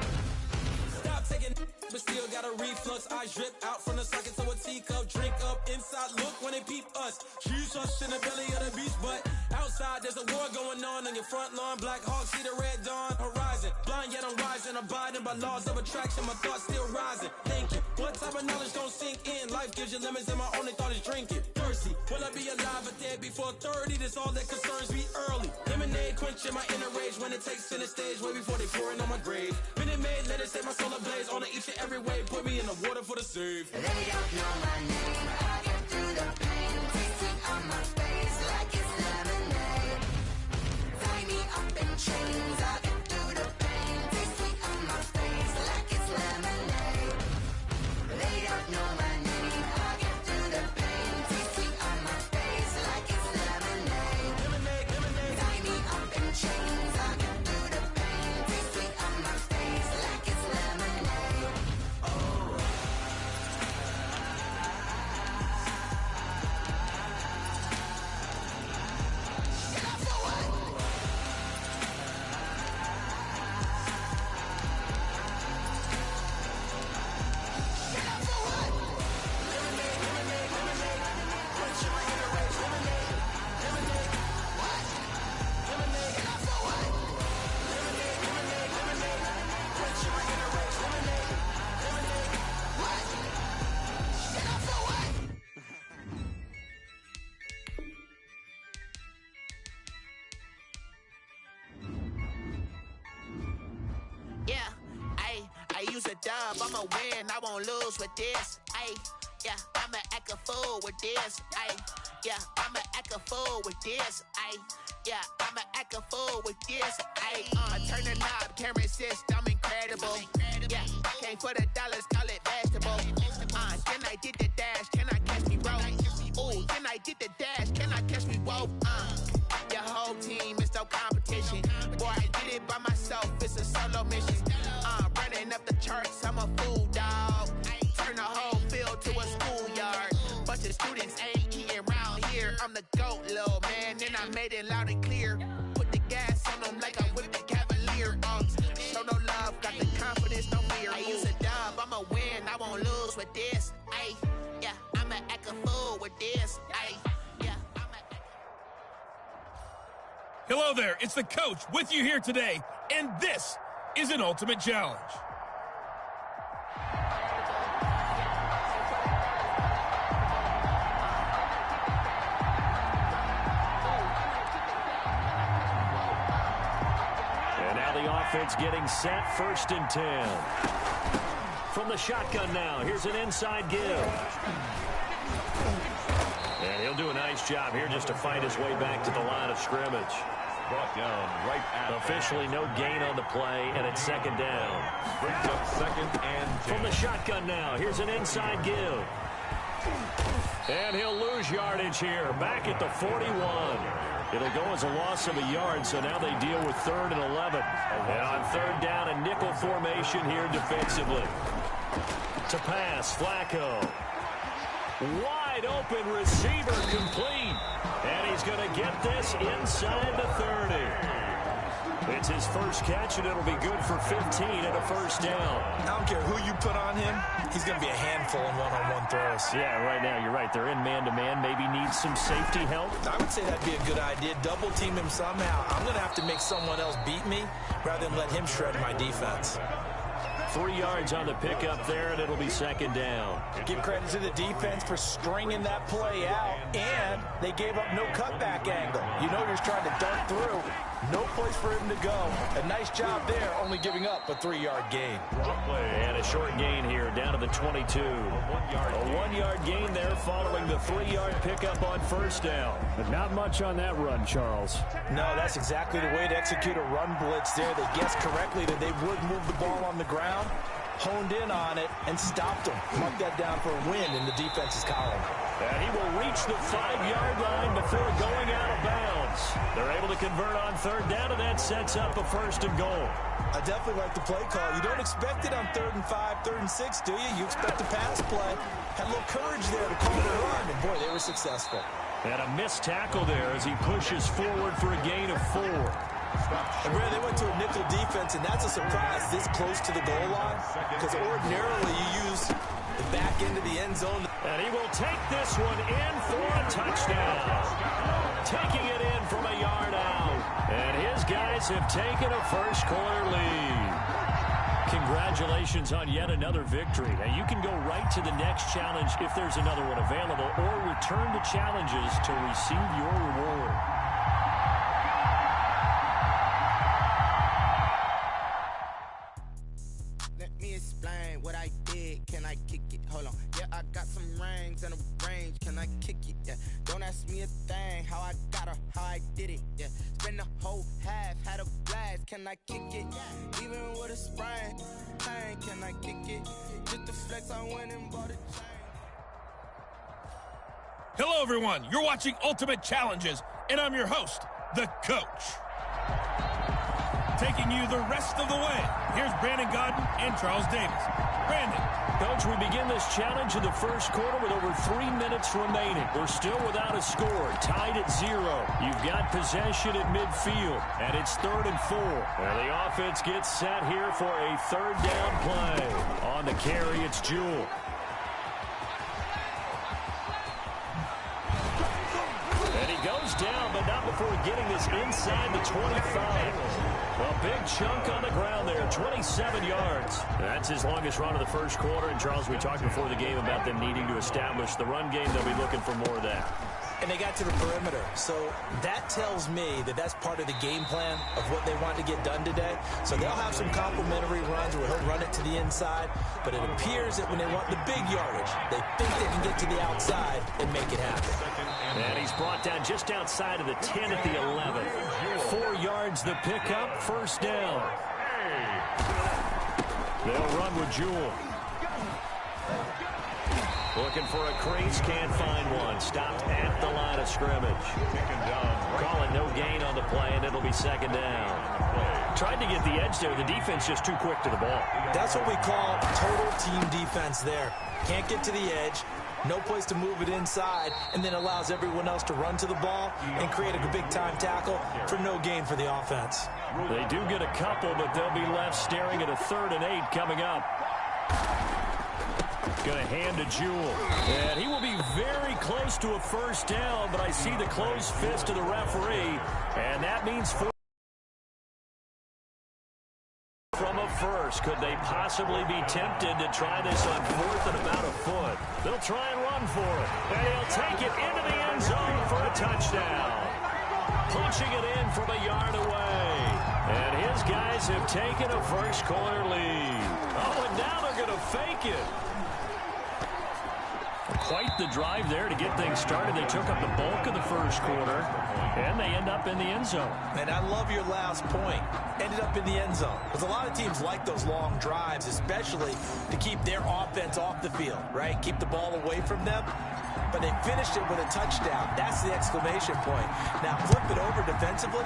Stop taking, but still got a reflux. I drip out from the socket to a teacup. Drink up inside. Look when they peep us. Shoes us in the belly of the beach, but outside there's a war going on your front lawn. Black Hawk see the red dawn horizon. Blind yet I'm rising, abiding by laws of attraction. My thoughts still rising. Thinking, what type of knowledge don't sink in? Life gives you lemons, and my only thought is drinking. Thirsty, will I be alive or dead before 30? That's all that concerns me early. Lemonade quenching my inner rage when it takes center stage, way before they pour it on my grave. Minute Maid, let it set my soul ablaze. On each and every way, put me in the water for the save. They don't know my name. I get through the pain. Taste sweet on my face like it's lemonade. Tie me up in chains. I get through the pain. Taste sweet on my face like it's lemonade. They don't know my name. I get through the pain. Taste sweet on my face like it's lemonade. Tie me up in chains. I get through the pain. Taste sweet on my face like it's lemonade. Oh. dub, I'ma win, I won't lose with this. Ayy, yeah, I'ma act a fool with this. Ayy, yeah, I'ma act a fool with this. Ayy, yeah, I'ma act a fool with this. Ayy, I turn the knob, can't resist, I'm incredible. Yeah, came for the dollars, call it vegetable. Then I did the dash, can I catch me roll? Ooh, then I did the dash, can I catch me roll? Your whole team is no competition. Boy, I did it by myself, it's a solo mission. Running up the charts, I'm a fool, dog. Turn the whole field to a schoolyard. Bunch of students ain't eating round here. I'm the GOAT, little man, and I made it loud and clear. Put the gas on them like I'm with the Cavalier. Show no love, got the confidence, no fear. I use a dub, I'ma win, I won't lose with this. Ay, yeah, I'ma act a fool with this. Ay, yeah, Hello there, it's the coach with you here today, and this is an Ultimate Challenge. And now the offense getting set, 1st and 10. From the shotgun now, here's an inside give. And he'll do a nice job here just to fight his way back to the line of scrimmage. Brought down right at officially no gain on the play, and it's 2nd down. Brings up 2nd and 10. From the shotgun now, here's an inside give. And he'll lose yardage here, back at the 41. It'll go as a loss of a yard, so now they deal with 3rd and 11. And on 3rd down, a nickel formation here defensively. To pass, Flacco. Wide open receiver complete. And he's going to get this inside the 30. It's his first catch, and it'll be good for 15 and a 1st down. I don't care who you put on him. He's going to be a handful in one-on-one throws. Yeah, right now, you're right. They're in man-to-man. Maybe needs some safety help. I would say that'd be a good idea. Double team him somehow. I'm going to have to make someone else beat me rather than let him shred my defense. 3 yards on the pickup there, and it'll be 2nd down. Give credit to the defense for stringing that play out, and they gave up no cutback angle. You know you're trying to dart through. No place for him to go. A nice job there, only giving up a 3-yard gain. And a short gain here, down to the 22. A 1-yard gain there following the 3-yard pickup on 1st down. But not much on that run, Charles. No, that's exactly the way to execute a run blitz there. They guessed correctly that they would move the ball on the ground, honed in on it, and stopped them. Mark that down for a win in the defense's column. And he will reach the 5-yard line before going out of bounds. They're able to convert on 3rd down, and that sets up a 1st and goal. I definitely like the play call. You don't expect it on 3rd and 5, 3rd and 6, do you? You expect a pass play. Had a little courage there to call the run, and boy, they were successful. And a missed tackle there as he pushes forward for a gain of 4. And Brad, they went to a nickel defense, and that's a surprise this close to the goal line, because ordinarily you use the back end of the end zone. And he will take this one in for a touchdown. Taking it in from a yard out. And his guys have taken a first-quarter lead. Congratulations on yet another victory. Now, you can go right to the next challenge if there's another one available, or return to challenges to receive your reward. Let me explain what I did. Can I kick it? Hold on. Yeah, I got some rings and a range. Can I kick it? Yeah. Don't ask me a thing. How I got her, how I did it. Yeah. Spend the whole half, had a blast. Can I kick it? Even with a sprain. Pain, can I kick it? Just the flex, I went and bought a chain. Hello, everyone. You're watching Ultimate Challenges, and I'm your host, the Coach. Taking you the rest of the way, here's Brandon Godden and Charles Davis. Brandon. Coach, we begin this challenge in the first quarter with over 3 minutes remaining. We're still without a score, tied at 0. You've got possession at midfield, and it's 3rd and 4. Well, the offense gets set here for a 3rd down play. On the carry, it's Jewell. And he goes down, but not before getting this inside the 25. Well, big chunk on the ground there, 27 yards. That's his longest run of the first quarter. And, Charles, we talked before the game about them needing to establish the run game. They'll be looking for more of that. and they got to the perimeter. So that tells me that that's part of the game plan of what they want to get done today. So they'll have some complimentary runs where he'll run it to the inside, but it appears that when they want the big yardage, they think they can get to the outside and make it happen. And he's brought down just outside of the 10 at the 11. 4 yards the pickup, first down. They'll run with Jewell. Looking for a crease, can't find one. Stopped at the line of scrimmage. Calling no gain on the play, and it'll be second down. Tried to get the edge there. The defense just too quick to the ball. That's what we call total team defense there. Can't get to the edge, no place to move it inside, and then allows everyone else to run to the ball and create a big-time tackle for no gain for the offense. They do get a couple, but they'll be left staring at a 3rd and 8 coming up. Going to hand to Jewell. And he will be very close to a first down, but I see the closed fist of the referee, and that means 4 from a first. Could they possibly be tempted to try this on 4th and about a foot? They'll try and run for it, and he'll take it into the end zone for a touchdown. Punching it in from a yard away. And his guys have taken a first quarter lead. Oh, and now they're going to fake it. Quite the drive there to get things started. They took up the bulk of the first quarter, and they end up in the end zone. And I love your last point. Ended up in the end zone. Because a lot of teams like those long drives, especially to keep their offense off the field, right? Keep the ball away from them. But they finished it with a touchdown. That's the exclamation point. Now, flip it over defensively.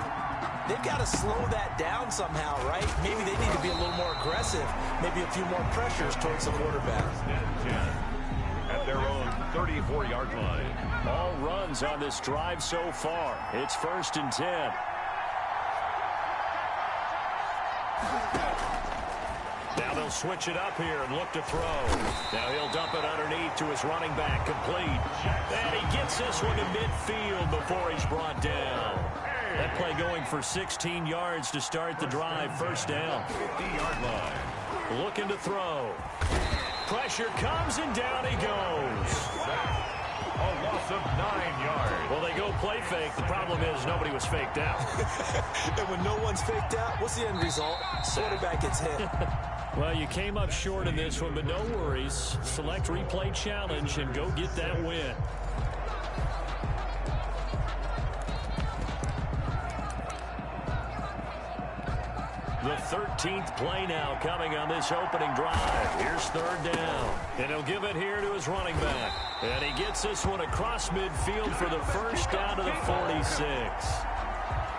They've got to slow that down somehow, right? Maybe they need to be a little more aggressive. Maybe a few more pressures towards the quarterback. At their own 34-yard line. All runs on this drive so far. It's 1st and 10. Now they'll switch it up here and look to throw. Now he'll dump it underneath to his running back, complete. And he gets this one to midfield before he's brought down. That play going for 16 yards to start the drive. First down. 50-yard line. Looking to throw. Pressure comes, and down he goes. A loss of 9 yards. Well, they go play fake. The problem is nobody was faked out. And when no one's faked out, what's the end result? Quarterback gets hit. Well, you came up short in this one, but no worries. Select replay challenge and go get that win. The 13th play now coming on this opening drive. Here's 3rd down. And he'll give it here to his running back. And he gets this one across midfield for the first down to the 46.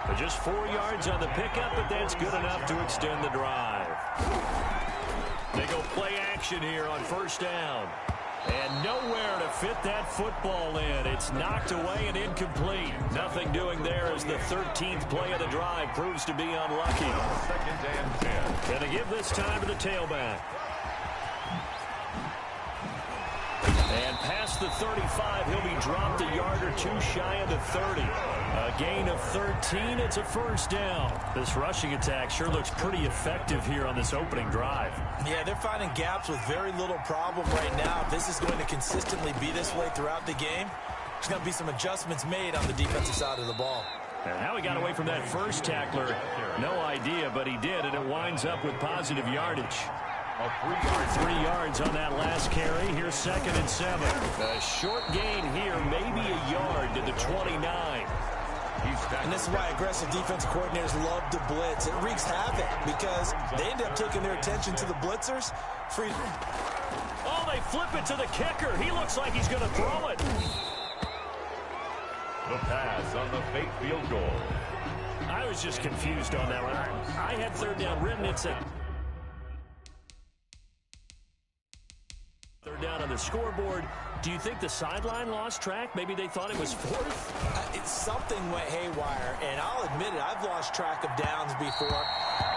But just 4 yards on the pickup, but that's good enough to extend the drive. They go play action here on first down. And nowhere to fit that football in. It's knocked away and incomplete. Nothing doing there as the 13th play of the drive proves to be unlucky. 2nd and 10. Going to give this time to the tailback. And past the 35, he'll be dropped a yard or two shy of the 30. A gain of 13, it's a first down. This rushing attack sure looks pretty effective here on this opening drive. Yeah, they're finding gaps with very little problem right now. If this is going to consistently be this way throughout the game, there's going to be some adjustments made on the defensive side of the ball. And how he got away from that first tackler, no idea, but he did, and it winds up with positive yardage. 3 yards on that last carry. Here's 2nd and 7. A short gain here, maybe a yard to the 29. And this is why aggressive defensive coordinators love to blitz. It wreaks havoc because they end up taking their attention to the blitzers. Oh, they flip it to the kicker. He looks like he's going to throw it. The pass on the fake field goal. I was just confused on that one. I had 3rd down written. It's a 3rd down on the scoreboard. Do you think the sideline lost track? Maybe they thought it was 4th? Something went haywire, and I'll admit it, I've lost track of downs before,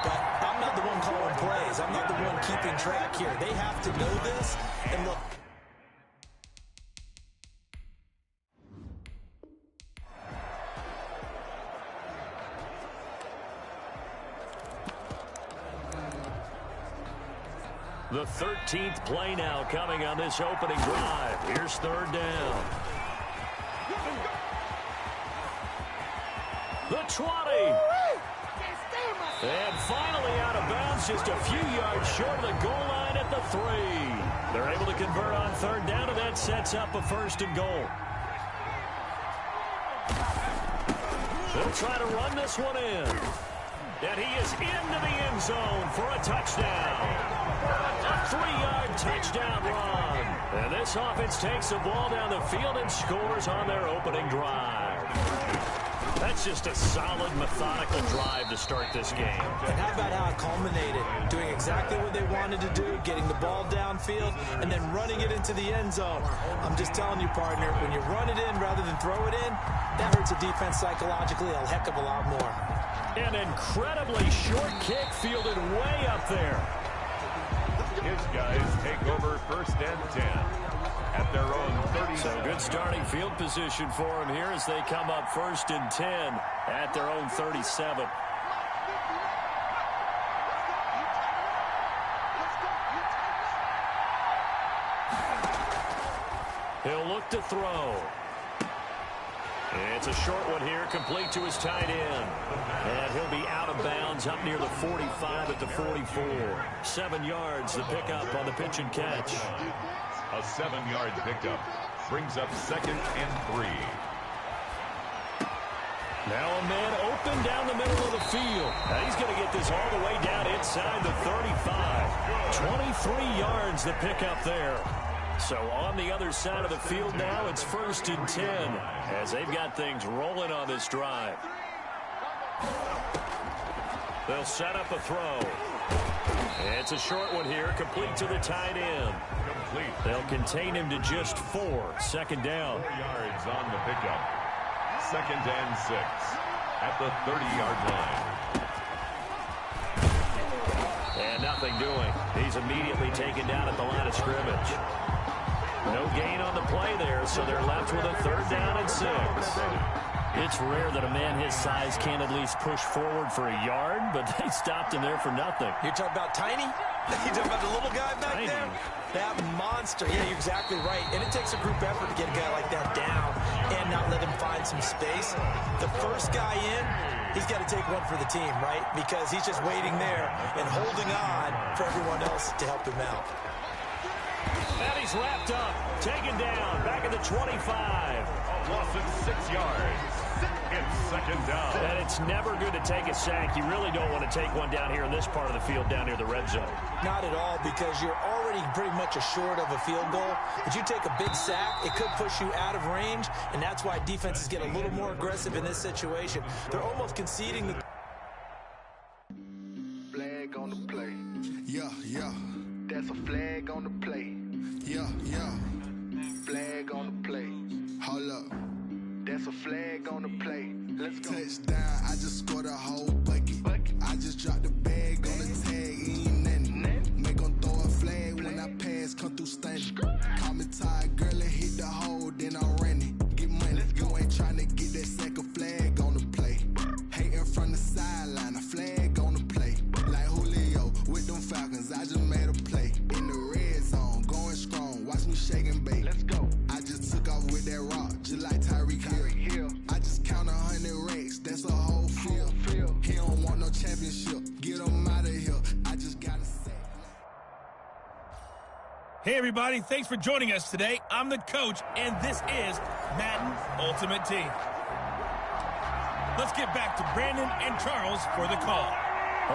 but I'm not the one calling plays. I'm not the one keeping track here. They have to know this, and look. The 13th play now coming on this opening drive. Here's 3rd down. 20. And finally out of bounds, just a few yards short of the goal line at the 3. They're able to convert on third down, and that sets up a 1st and goal. They'll try to run this one in. And he is into the end zone for a touchdown. A 3-yard touchdown run. And this offense takes the ball down the field and scores on their opening drive. That's just a solid, methodical drive to start this game. And how about how it culminated? Doing exactly what they wanted to do, getting the ball downfield, and then running it into the end zone. I'm just telling you, partner, when you run it in rather than throw it in, that hurts a defense psychologically a heck of a lot more. An incredibly short kick fielded way up there. His guys take over 1st and 10 at their own 30. So good starting field position for him here as they come up 1st and 10 at their own 37. He'll look to throw. It's a short one here, complete to his tight end. And he'll be out of bounds up near the 45 at the 44. 7 yards, the pickup on the pitch and catch. A 7-yard pickup brings up 2nd and 3. Now a man open down the middle of the field. Now he's going to get this all the way down inside the 35. 23 yards, the pickup there. So on the other side of the field now, it's 1st and 10 as they've got things rolling on this drive. They'll set up a throw. It's a short one here, complete to the tight end. Complete. They'll contain him to just 4. 2nd down. 4 yards on the pickup. 2nd and 6 at the 30-yard line. And nothing doing. He's immediately taken down at the line of scrimmage. No gain on the play there, so they're left with a 3rd down and 6. It's rare that a man his size can't at least push forward for a yard, but they stopped him there for nothing. You're talking about Tiny? You're talking about the little guy back Tiny. there? That monster. Yeah, you're exactly right. And it takes a group effort to get a guy like that down and not let him find some space. The first guy in, he's got to take one for the team, right? Because he's just waiting there and holding on for everyone else to help him out. And he's wrapped up, taken down, back at the 25. A loss of 6 yards. It's 2nd down. And it's never good to take a sack. You really don't want to take one down here in this part of the field, down near the red zone. Not at all, because you're already pretty much assured of a field goal. If you take a big sack, it could push you out of range, and that's why defenses get a little more aggressive in this situation. They're almost conceding the... Flag on the play. Yeah, yeah. That's a flag on the play. Yeah, yeah. Flag on the play. Hold up. That's a flag on the play. Let's go. Touchdown, I just scored a whole bucket. I just dropped the bag on the tag, ain't nothing. Make them throw a flag when I pass, come through stunning. Call me tired, girl, and hit the hole, then I'm running. Get money, you ain't trying to get that second flag on the play. Hating from the sideline, a flag on the play. Like Julio with them Falcons, I just made a play. In the red zone, going strong, watch me shake and bake. Let's go. I just took off with that rock, just like Tyreek Hill. I just count 100 racks, that's a whole field. He don't want no championship, get him out of here. I just gotta say. Hey everybody, thanks for joining us today. I'm the coach, and this is Madden Ultimate Team. Let's get back to Brandon and Charles for the call.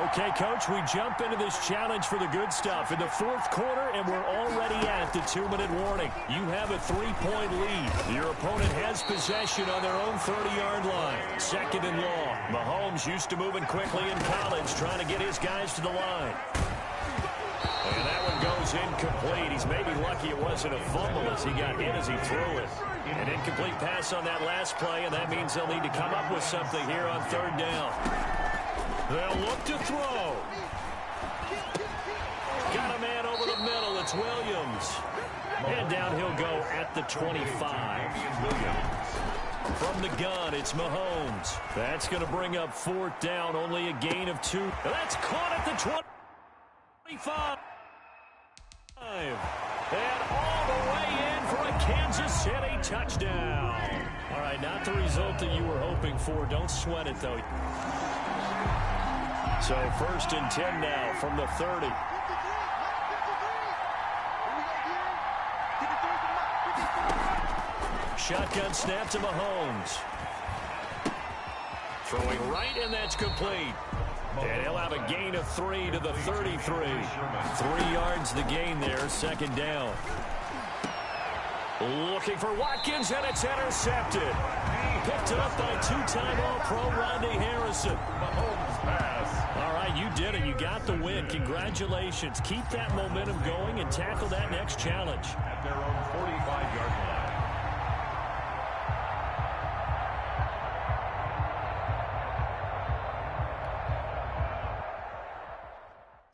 Okay, Coach, we jump into this challenge for the good stuff in the 4th quarter, and we're already at the 2-minute warning. You have a 3-point lead. Your opponent has possession on their own 30-yard line. 2nd and long. Mahomes used to moving quickly in college, trying to get his guys to the line. And that one goes incomplete. He's maybe lucky it wasn't a fumble as he got hit as he threw it. An incomplete pass on that last play, and that means they'll need to come up with something here on 3rd down. They'll look to throw. Got a man over the middle. It's Williams. And down he'll go at the 25. From the gun, it's Mahomes. That's going to bring up 4th down, only a gain of 2. That's caught at the 25. And all the way in for a Kansas City touchdown. All right, not the result that you were hoping for. Don't sweat it, though. So 1st and 10 now from the 30. Shotgun snap to Mahomes. Throwing right, and that's complete. And he'll have a gain of 3 to the 33. 3 yards the gain there, 2nd down. Looking for Watkins, and it's intercepted. Picked up by 2-time All-Pro Rodney Harrison. Mahomes pass. All right, you did it. You got the win. Congratulations. Keep that momentum going and tackle that next challenge. At their own 45-yard line.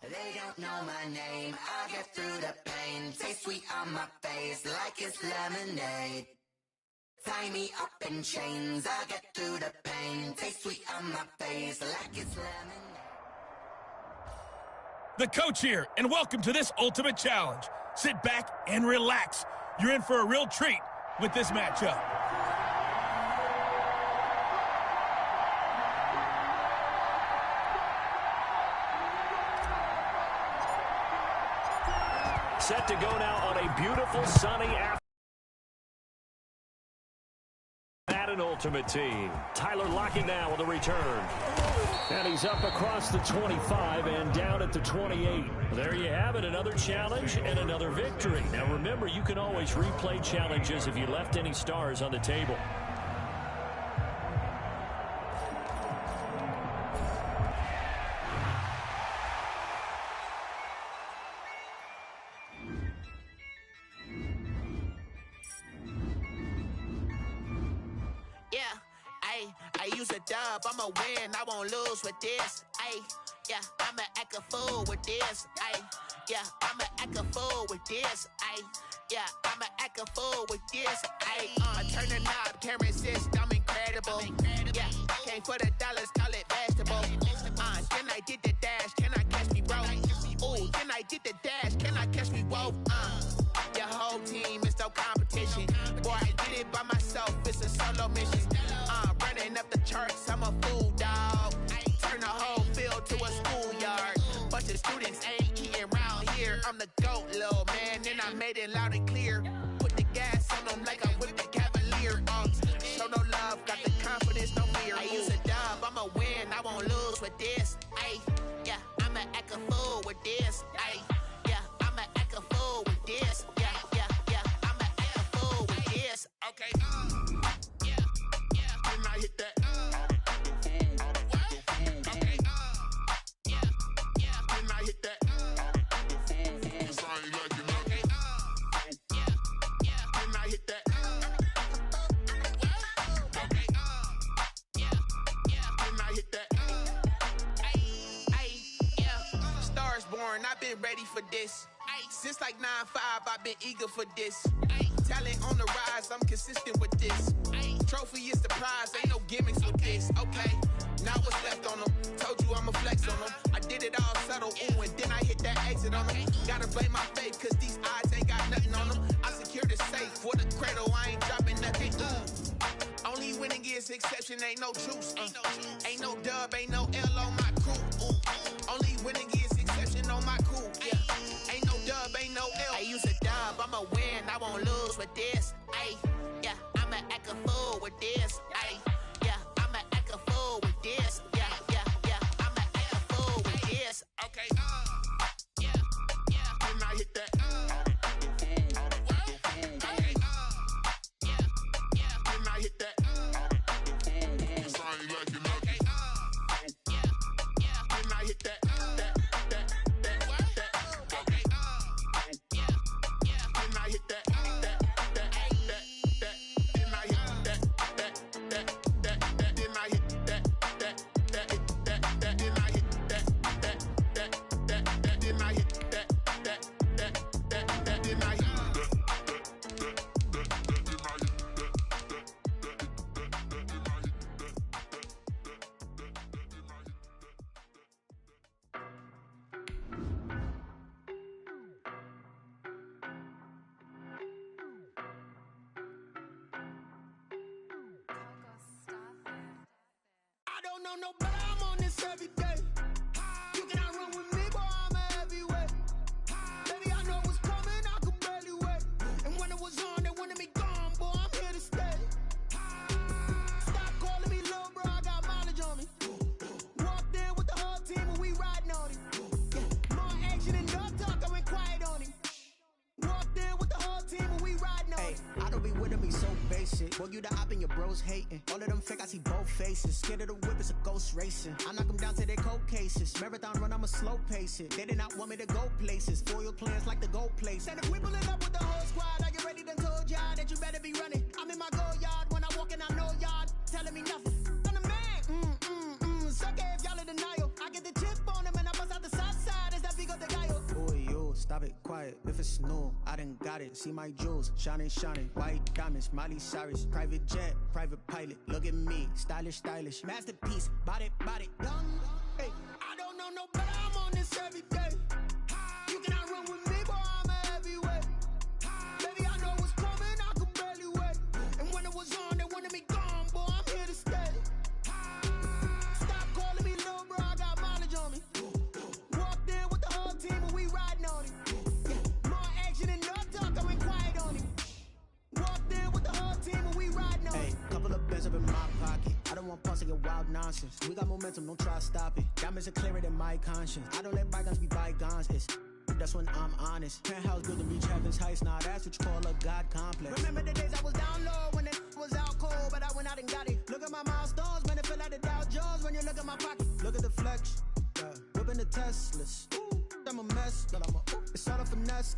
They don't know my name. I get through the pain. Taste sweet on my face like it's lemonade. Tie me up in chains. I get through the pain. Taste sweet on my face like it's lemonade. The coach here, and welcome to this Ultimate Challenge. Sit back and relax. You're in for a real treat with this matchup. Set to go now on a beautiful sunny afternoon. Madden Ultimate Team. Tyler Lockett now with a return. And he's up across the 25 and down at the 28. There you have it, another challenge and another victory. Now remember, you can always replay challenges if you left any stars on the table. I'ma win, I won't lose with this. Ay, yeah, I'ma act a fool with this. Ay, yeah, I'ma act a fool with this. Ay, yeah, I'ma act a fool with this. Ay, turn the knob, camera assist, I'm incredible. Yeah, came for the dollars, call it vegetable. Then I did the dash, can I catch me, bro? Ooh, then I did the dash, can I catch me, whoa? Your whole team is no competition. Boy, I did it by myself, it's a solo mission. Running up the charts, I'm a fool, dog. Turn the whole field to a schoolyard. Bunch of students ain't eating around here. I'm the GOAT, little man, and I made it loud and clear. Put the gas on them like I'm with the Cavalier. Show no love, got the confidence, no fear. I use a dub, I'ma win, I won't lose with this. Ay, yeah, I'ma act a fool with this. Ay, yeah, I'ma act a fool with this. Yeah, yeah, yeah, I'ma act a fool with this. Okay, I hit that. Okay. Yeah. Then I hit that. Cause I ain't like it. Okay. Yeah. Then I hit that. Okay. Yeah. Then I hit that. Ay, yeah. Stars born, I've been ready for this. Since like 9-5, I've been eager for this. Talent on the rise, I'm consistent with this. Trophy is the prize, ain't no gimmicks with this. Okay, now what's left on them? Told you I'ma flex on them. I did it all subtle, ooh, and then I hit that exit on them. Gotta blame my faith, cause these odds ain't got nothing on them. I secure the safe for the cradle, I ain't dropping nothing. Only winning is exception, ain't no truce. Ain't no dub, ain't no L on my crew. Only winning is exception on my crew. Yeah, ain't no dub, ain't no L. I use a dub, I'ma win, I won't lose with this. Ay, yeah, I'ma act a fool with this. Ay, yeah, I'ma act a fool with this. Yeah, yeah, yeah, I'ma act a fool with this. Okay, yeah, then I hit that. Okay, yeah, then I hit that. Cause I ain't like it. Okay, yeah, know no better, I'm on this every day. You cannot run with me, boy, I'm a heavyweight. Baby, I know what's coming, I could barely wait. And when it was on, they wanted me gone, boy, I'm here to stay. Stop calling me little bro, I got mileage on me. Walked in with the whole team and we riding on him. Yeah, more action and no talk, I went quiet on him. Walked in with the whole team and we riding on him. I don't be with him, he so basic. Boy, you the op and your bros hating. All of them fake, I see both faces. Scared of the whip, it's a ghost racing. I knock them down to their cold cases. Marathon run, I'ma slow pace it. They did not want me to go places. Foil plans like the gold place. And if we pulling up with the whole squad, I get ready to told y'all that you better be running. I'm in my go yard when I walk in, I know y'all telling me nothing. I'm the man, suck it if y'all in denial. I get the chip on them and I bust out the south side. Is that big of the guy? Boy, yo, stop it, quiet. If it's new, I done got it. See my jewels, shining, shining. White diamonds, Miley Cyrus. Private jet, private pilot. Look at me, stylish, stylish. Masterpiece, body, done. Hey, I don't know no better, I'm on this every day. You cannot run with me, boy, I'm a heavyweight. Baby, I know what's coming, I could barely wait. And when it was on, they wanted me gone, boy, I'm here to stay. Stop calling me little bro, I got mileage on me. Walked in with the whole team and we riding on him. Yeah, more action and no talk, I went quiet on him. Walked in with the whole team and we riding on him. Hey, couple of bands up in my pocket. I don't want pause to get wild nonsense. We got momentum, don't try to stop it. Diamonds are clearer than my conscience. I don't let bygones be bygones. That's when I'm honest. Penthouse built to reach heaven's heights. Now that's what you call a God complex. Remember the days I was down low when it was out cold, but I went out and got it. Look at my milestones, man, it feel like the Dow Jones when you look at my pocket. Look at the flex, whipping the Teslas. I'm a mess, but it's all a finesse.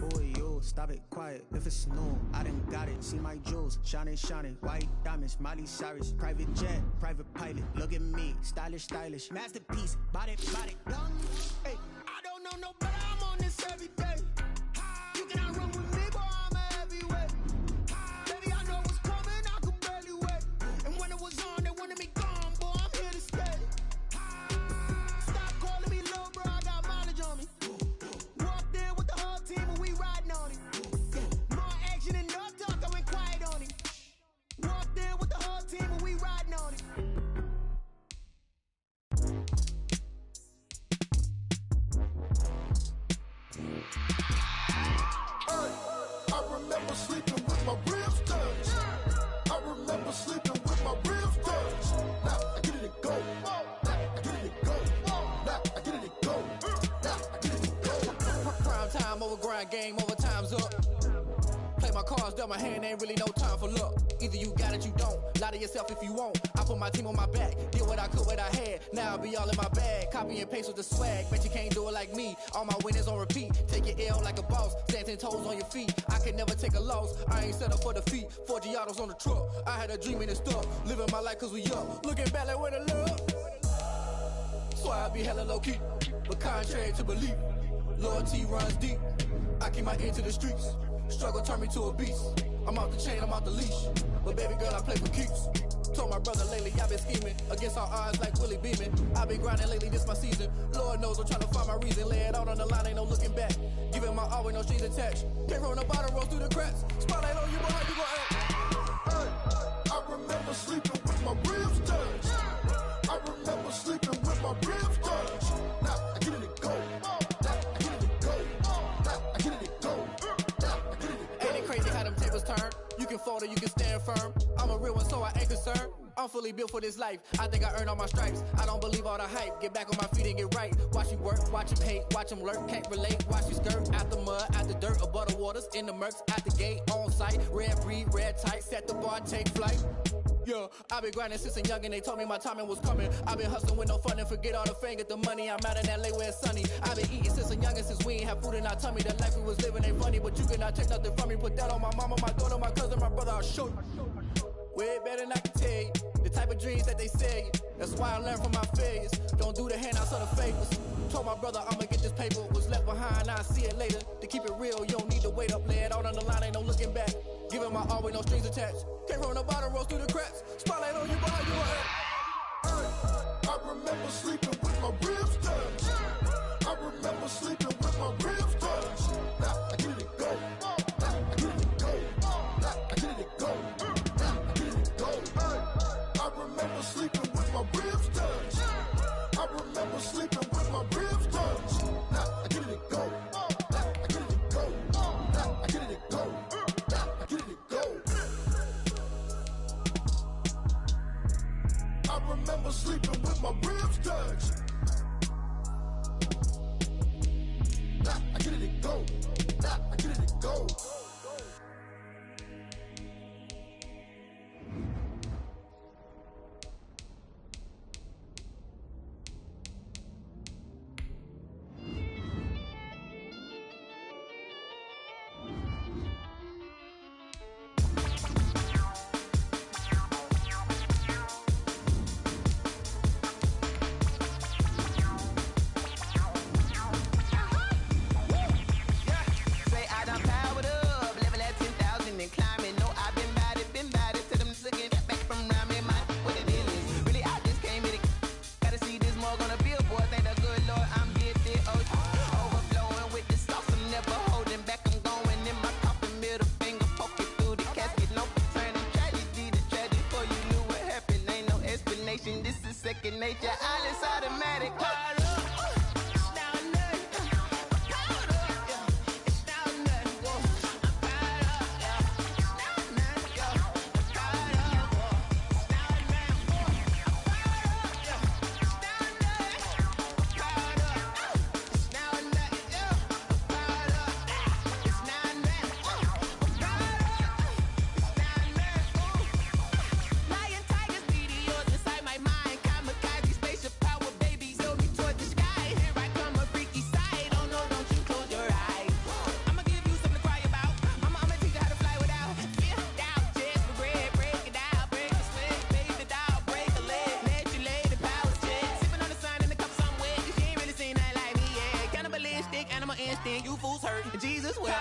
Boy, yo, stop it, quiet. If it's new, I done got it. See my jewels, shining, shining. White diamonds, Miley Cyrus. Private jet, private pilot. Look at me, stylish, stylish. Masterpiece, body, done. Hey, I don't know no better, I'm on this every day. You cannot run with me, boy, I'm a heavyweight. Baby, I know what's coming, I could barely wait. And when it was on, they wanted me gone, boy, I'm here to stay. Stop calling me little bro, I got mileage on me. Walked in with the whole team and we riding on him. Yeah, more action and no talk, I went quiet on him. Walked in with the whole team and we riding on him. I remember sleeping with my ribs touched. I remember sleeping with my ribs touched. Now I get it to go. Now I get it to go. Now I get it to go. Now I get it to go. Prime time over grind game, over time's up. Play my cards, dealt my hand, ain't really no time for luck. Either you got it, you don't. Lie to yourself if you won't. I put my team on my back, did what I could, what I had. Now I'll be all in my bag, copy and paste with the swag. Bet you can't do it like me. All my winners on repeat. Take your L like a boss, stand 10 toes on your feet. I can never take a loss. I ain't set up for defeat. 4 Giottos on the truck. I had a dream and it stuck. Living my life cause we up. Looking back like where the love. So I be hella low key, but contrary to belief, loyalty runs deep. I keep my ear to the streets. Struggle turned me to a beast. I'm out the chain, I'm out the leash. But baby girl, I play for keeps. Told my brother lately, I've been scheming against all odds like Willie Beeman. I've been grinding lately, this my season. Lord knows I'm trying to find my reason. Lay it out on the line, ain't no looking back. Giving my all with no strings attached. Can't roll no bottle, roll through the cracks. Spotlight on you, but how you gon' act? Hey, I remember sleeping with my ribs touched. I remember sleeping with my ribs touched. Now I get it to go. Now I get it to go. Now I get it to go. Now I get it to go. Ain't it crazy how them tables turn? You can fold or you can stand firm. I'm a real one, so I ain't concerned. I'm fully built for this life. I think I earned all my stripes. I don't believe all the hype. Get back on my feet and get right. Watch you work, watch him hate, watch him lurk. Can't relate, watch you skirt. Out the mud, out the dirt, above the waters, in the murks, out the gate, on site. Red breed, red tight, set the bar, take flight. Yeah, I've been grinding since a young and they told me my timing was coming. I've been hustling with no fun and forget all the fame, get the money. I'm out in LA where it's sunny. I've been eating since a youngin', since we ain't have food in our tummy. The life we was living ain't funny, but you cannot take nothing from me. Put that on my mama, my daughter, my cousin, my brother, I'll show you. Way better than I can tell you. The type of dreams that they sell you. That's why I learned from my failures. Don't do the handouts or the favors. Told my brother I'ma get this paper. Was left behind, I'll see it later. To keep it real, you don't need to wait up. Lay it out on the line, ain't no looking back. Giving my all with no strings attached. Can't roll no bottle, roll through the cracks. Spotlight on you, but how you act? I remember sleeping with my ribs touched. I remember sleeping with my ribs touched. Now I get it to go. Now I get it to go. Now I get it to go. Now I get it to go. I remember sleeping with my ribs silence automatic. Animal instinct, you fools hurt. Jesus will.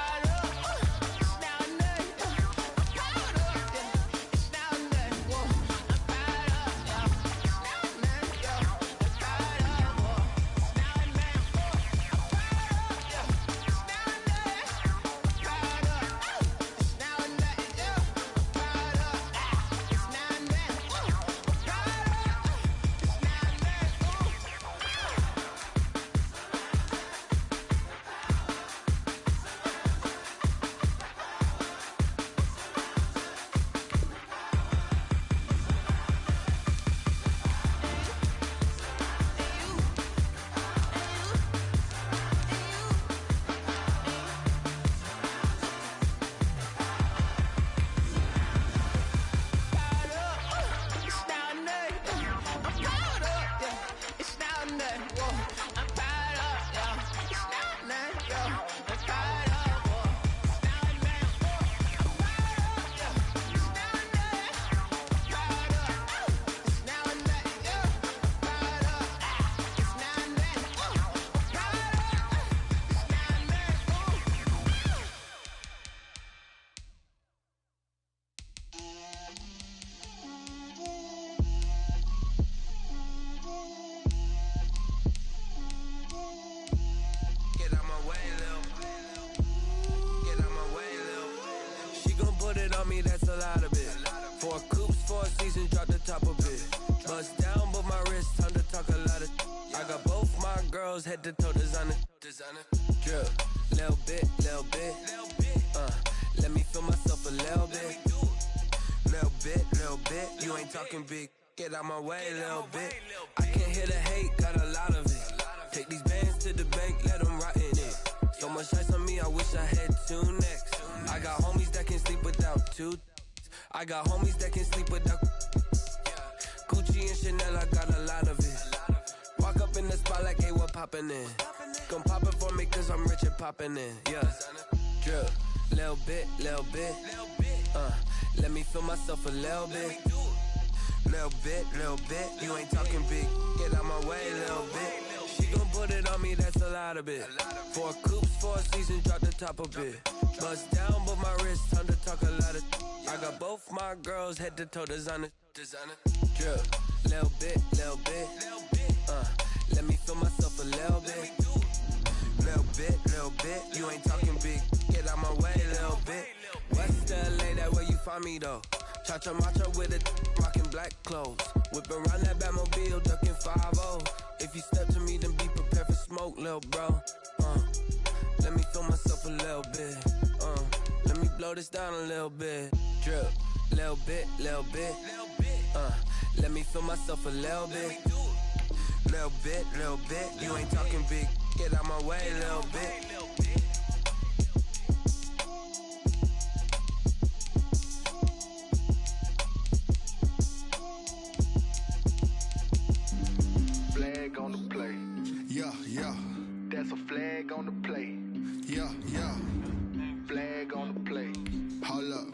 Me, that's a lot of it. 4 coops, 4 seasons, drop the top of it. Bust down, but my wrist, time to talk a lot of. I got both my girls head to toe designer. Drip, little bit. Let me feel myself a little bit. Little bit. You ain't talking big. Get out my way, little bit. I can't hear the hate, got a lot of it. Take these bands to the bank, let them rot in it. So much ice on me, I wish I had 2 necks. I got homies that can sleep without 2. I got homies that can sleep without Gucci and Chanel, I got a lot of it. Walk up in the spot like, hey, what poppin' in? Come pop it for me, cause I'm rich and poppin' in. Yeah, drip, little bit. Let me feel myself a little bit. Little bit. You ain't talking big. Get out my way, little bit. She gon' put it on me, that's a lot of it. 4 coops, 4 seasons, drop the top of it. Bust down, but my wrist, time to talk a lot of. I got both my girls head to toe designer. Drip, little bit. Let me feel myself a little bit. Little bit. You ain't talking big. Get out my way, little bit. West LA, that where you find me though. Cha-cha matcha with it, rockin' black clothes. Whip around that Batmobile, ducking 5-0. If you step to me, then be prepared for smoke, lil' bro. Let me feel myself a little bit. Let me blow this down a little bit. Drip, little bit. Let me feel myself a little bit. Little bit. You ain't talking big. Get out my way, little bit. Flag on the play. Yeah. That's a flag on the play. Yeah. Flag on the play. Hold up.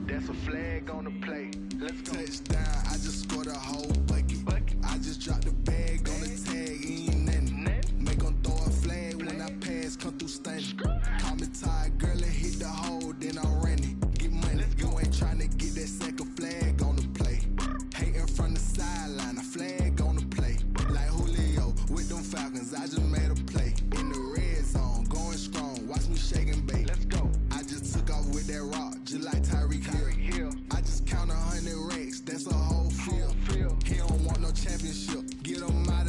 That's a flag on the play. Let's go. Touchdown, I just scored a whole bucket. I just dropped the bag on the tag, ain't nothing. Make them throw a flag when I pass, come through stunning. Call me tired, girl, and hit the hole, then I'm running. Get money, you ain't tryna get that second flag on the play. Hating from the sideline, a flag on the play. Like Julio with them Falcons, I just made a play. In the red zone, going strong, watch me shake and bake. Let's go. I just took off with that rock, just like Tyreek Hill. I just count 100 racks, that's a whole field. He don't want no championship, get him out.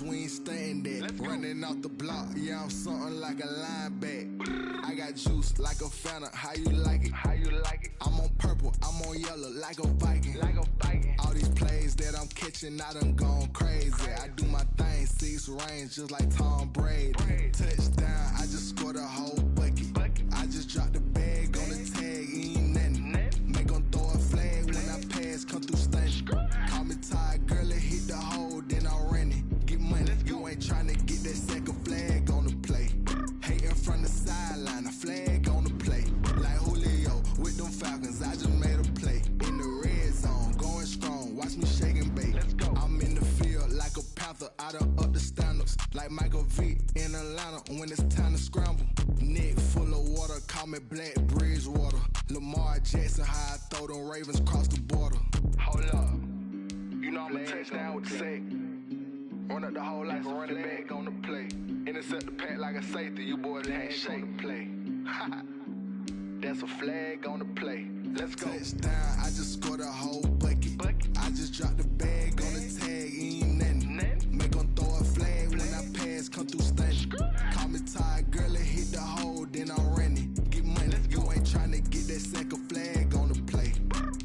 niggas, we ain't staying there. Running off the block, yeah, I'm something like a linebacker. I got juice like a Fanta, how you like it? How you like it? I'm on purple, I'm on yellow, like a Viking. Like a Viking. All these plays that I'm catching, I done gone crazy. I do my thing, 6 range, just like Tom Brady. Touchdown, I just scored a whole bucket. I just dropped the bag on the tag, ain't nothing. Make 'em throw a flag when I pass, come through stunning. Call me tired, girl, it hit the hole, then I ran it. Get money, you ain't tryna get that second flag on the play. Hating from the sideline, a flag on the play. Like Julio with them Falcons, I just made a play. In the red zone, going strong, watch me shake and bake. I'm in the field like a panther, I done up the standards. Like Michael Vick in Atlanta when it's time to scramble. Neck full of water, call me Black Bridgewater. Lamar Jackson, how I throw them Ravens cross the border. Hold up, you know I'm a touchdown with the sack. Run up the hole like a running back on the play. Intercept the pack like a safety, you boys handshake on the play. That's a flag on the play. Let's go. Touchdown, I just scored a whole bucket. I just dropped the bag on the tag, ain't nothing. Make 'em throw a flag when I pass, come through stunning. Call me tired, girl, it hit the hole, then I ran it. Get money, you ain't tryna get that second flag on the play.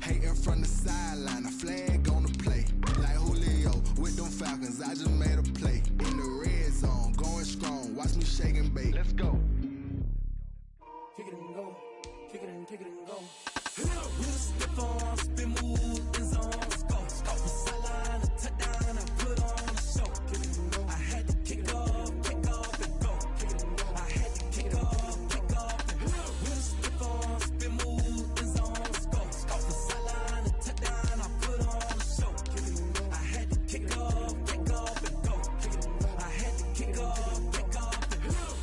Hating from the sideline, a flag on the play. Like Julio with them Falcons, I just made a play. In the red zone, going strong, watch me shake and bake. Let's go. Kick it and go, kick it and go. Real stiff on, spin move, in zone, let's go. Off the sideline, a touchdown, I put on a show. I had to kick off and go. I had to kick off and go. Real stiff on, spin move, in zone, let's go. Off the sideline, a touchdown, I put on a show. I had to kick off and go. I had to kick off and go.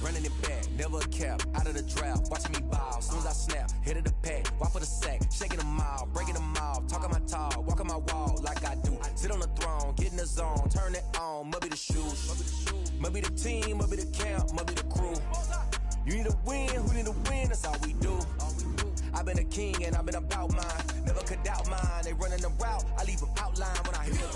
Running it back, never a cap, out of the drought, watching me ball. Soon as I snap, hit of the pack, walk for the sack, shaking them out, breaking them off, talking my talk, walking my wall like I do. Sit on the throne, get in the zone, turn it on, must be the shoes, must be the team, must be the camp, must be the crew. You need a win, who need a win, that's all we do. I've been a king and I've been about mine, never could doubt mine. They running the route, I leave them outline when I hit them.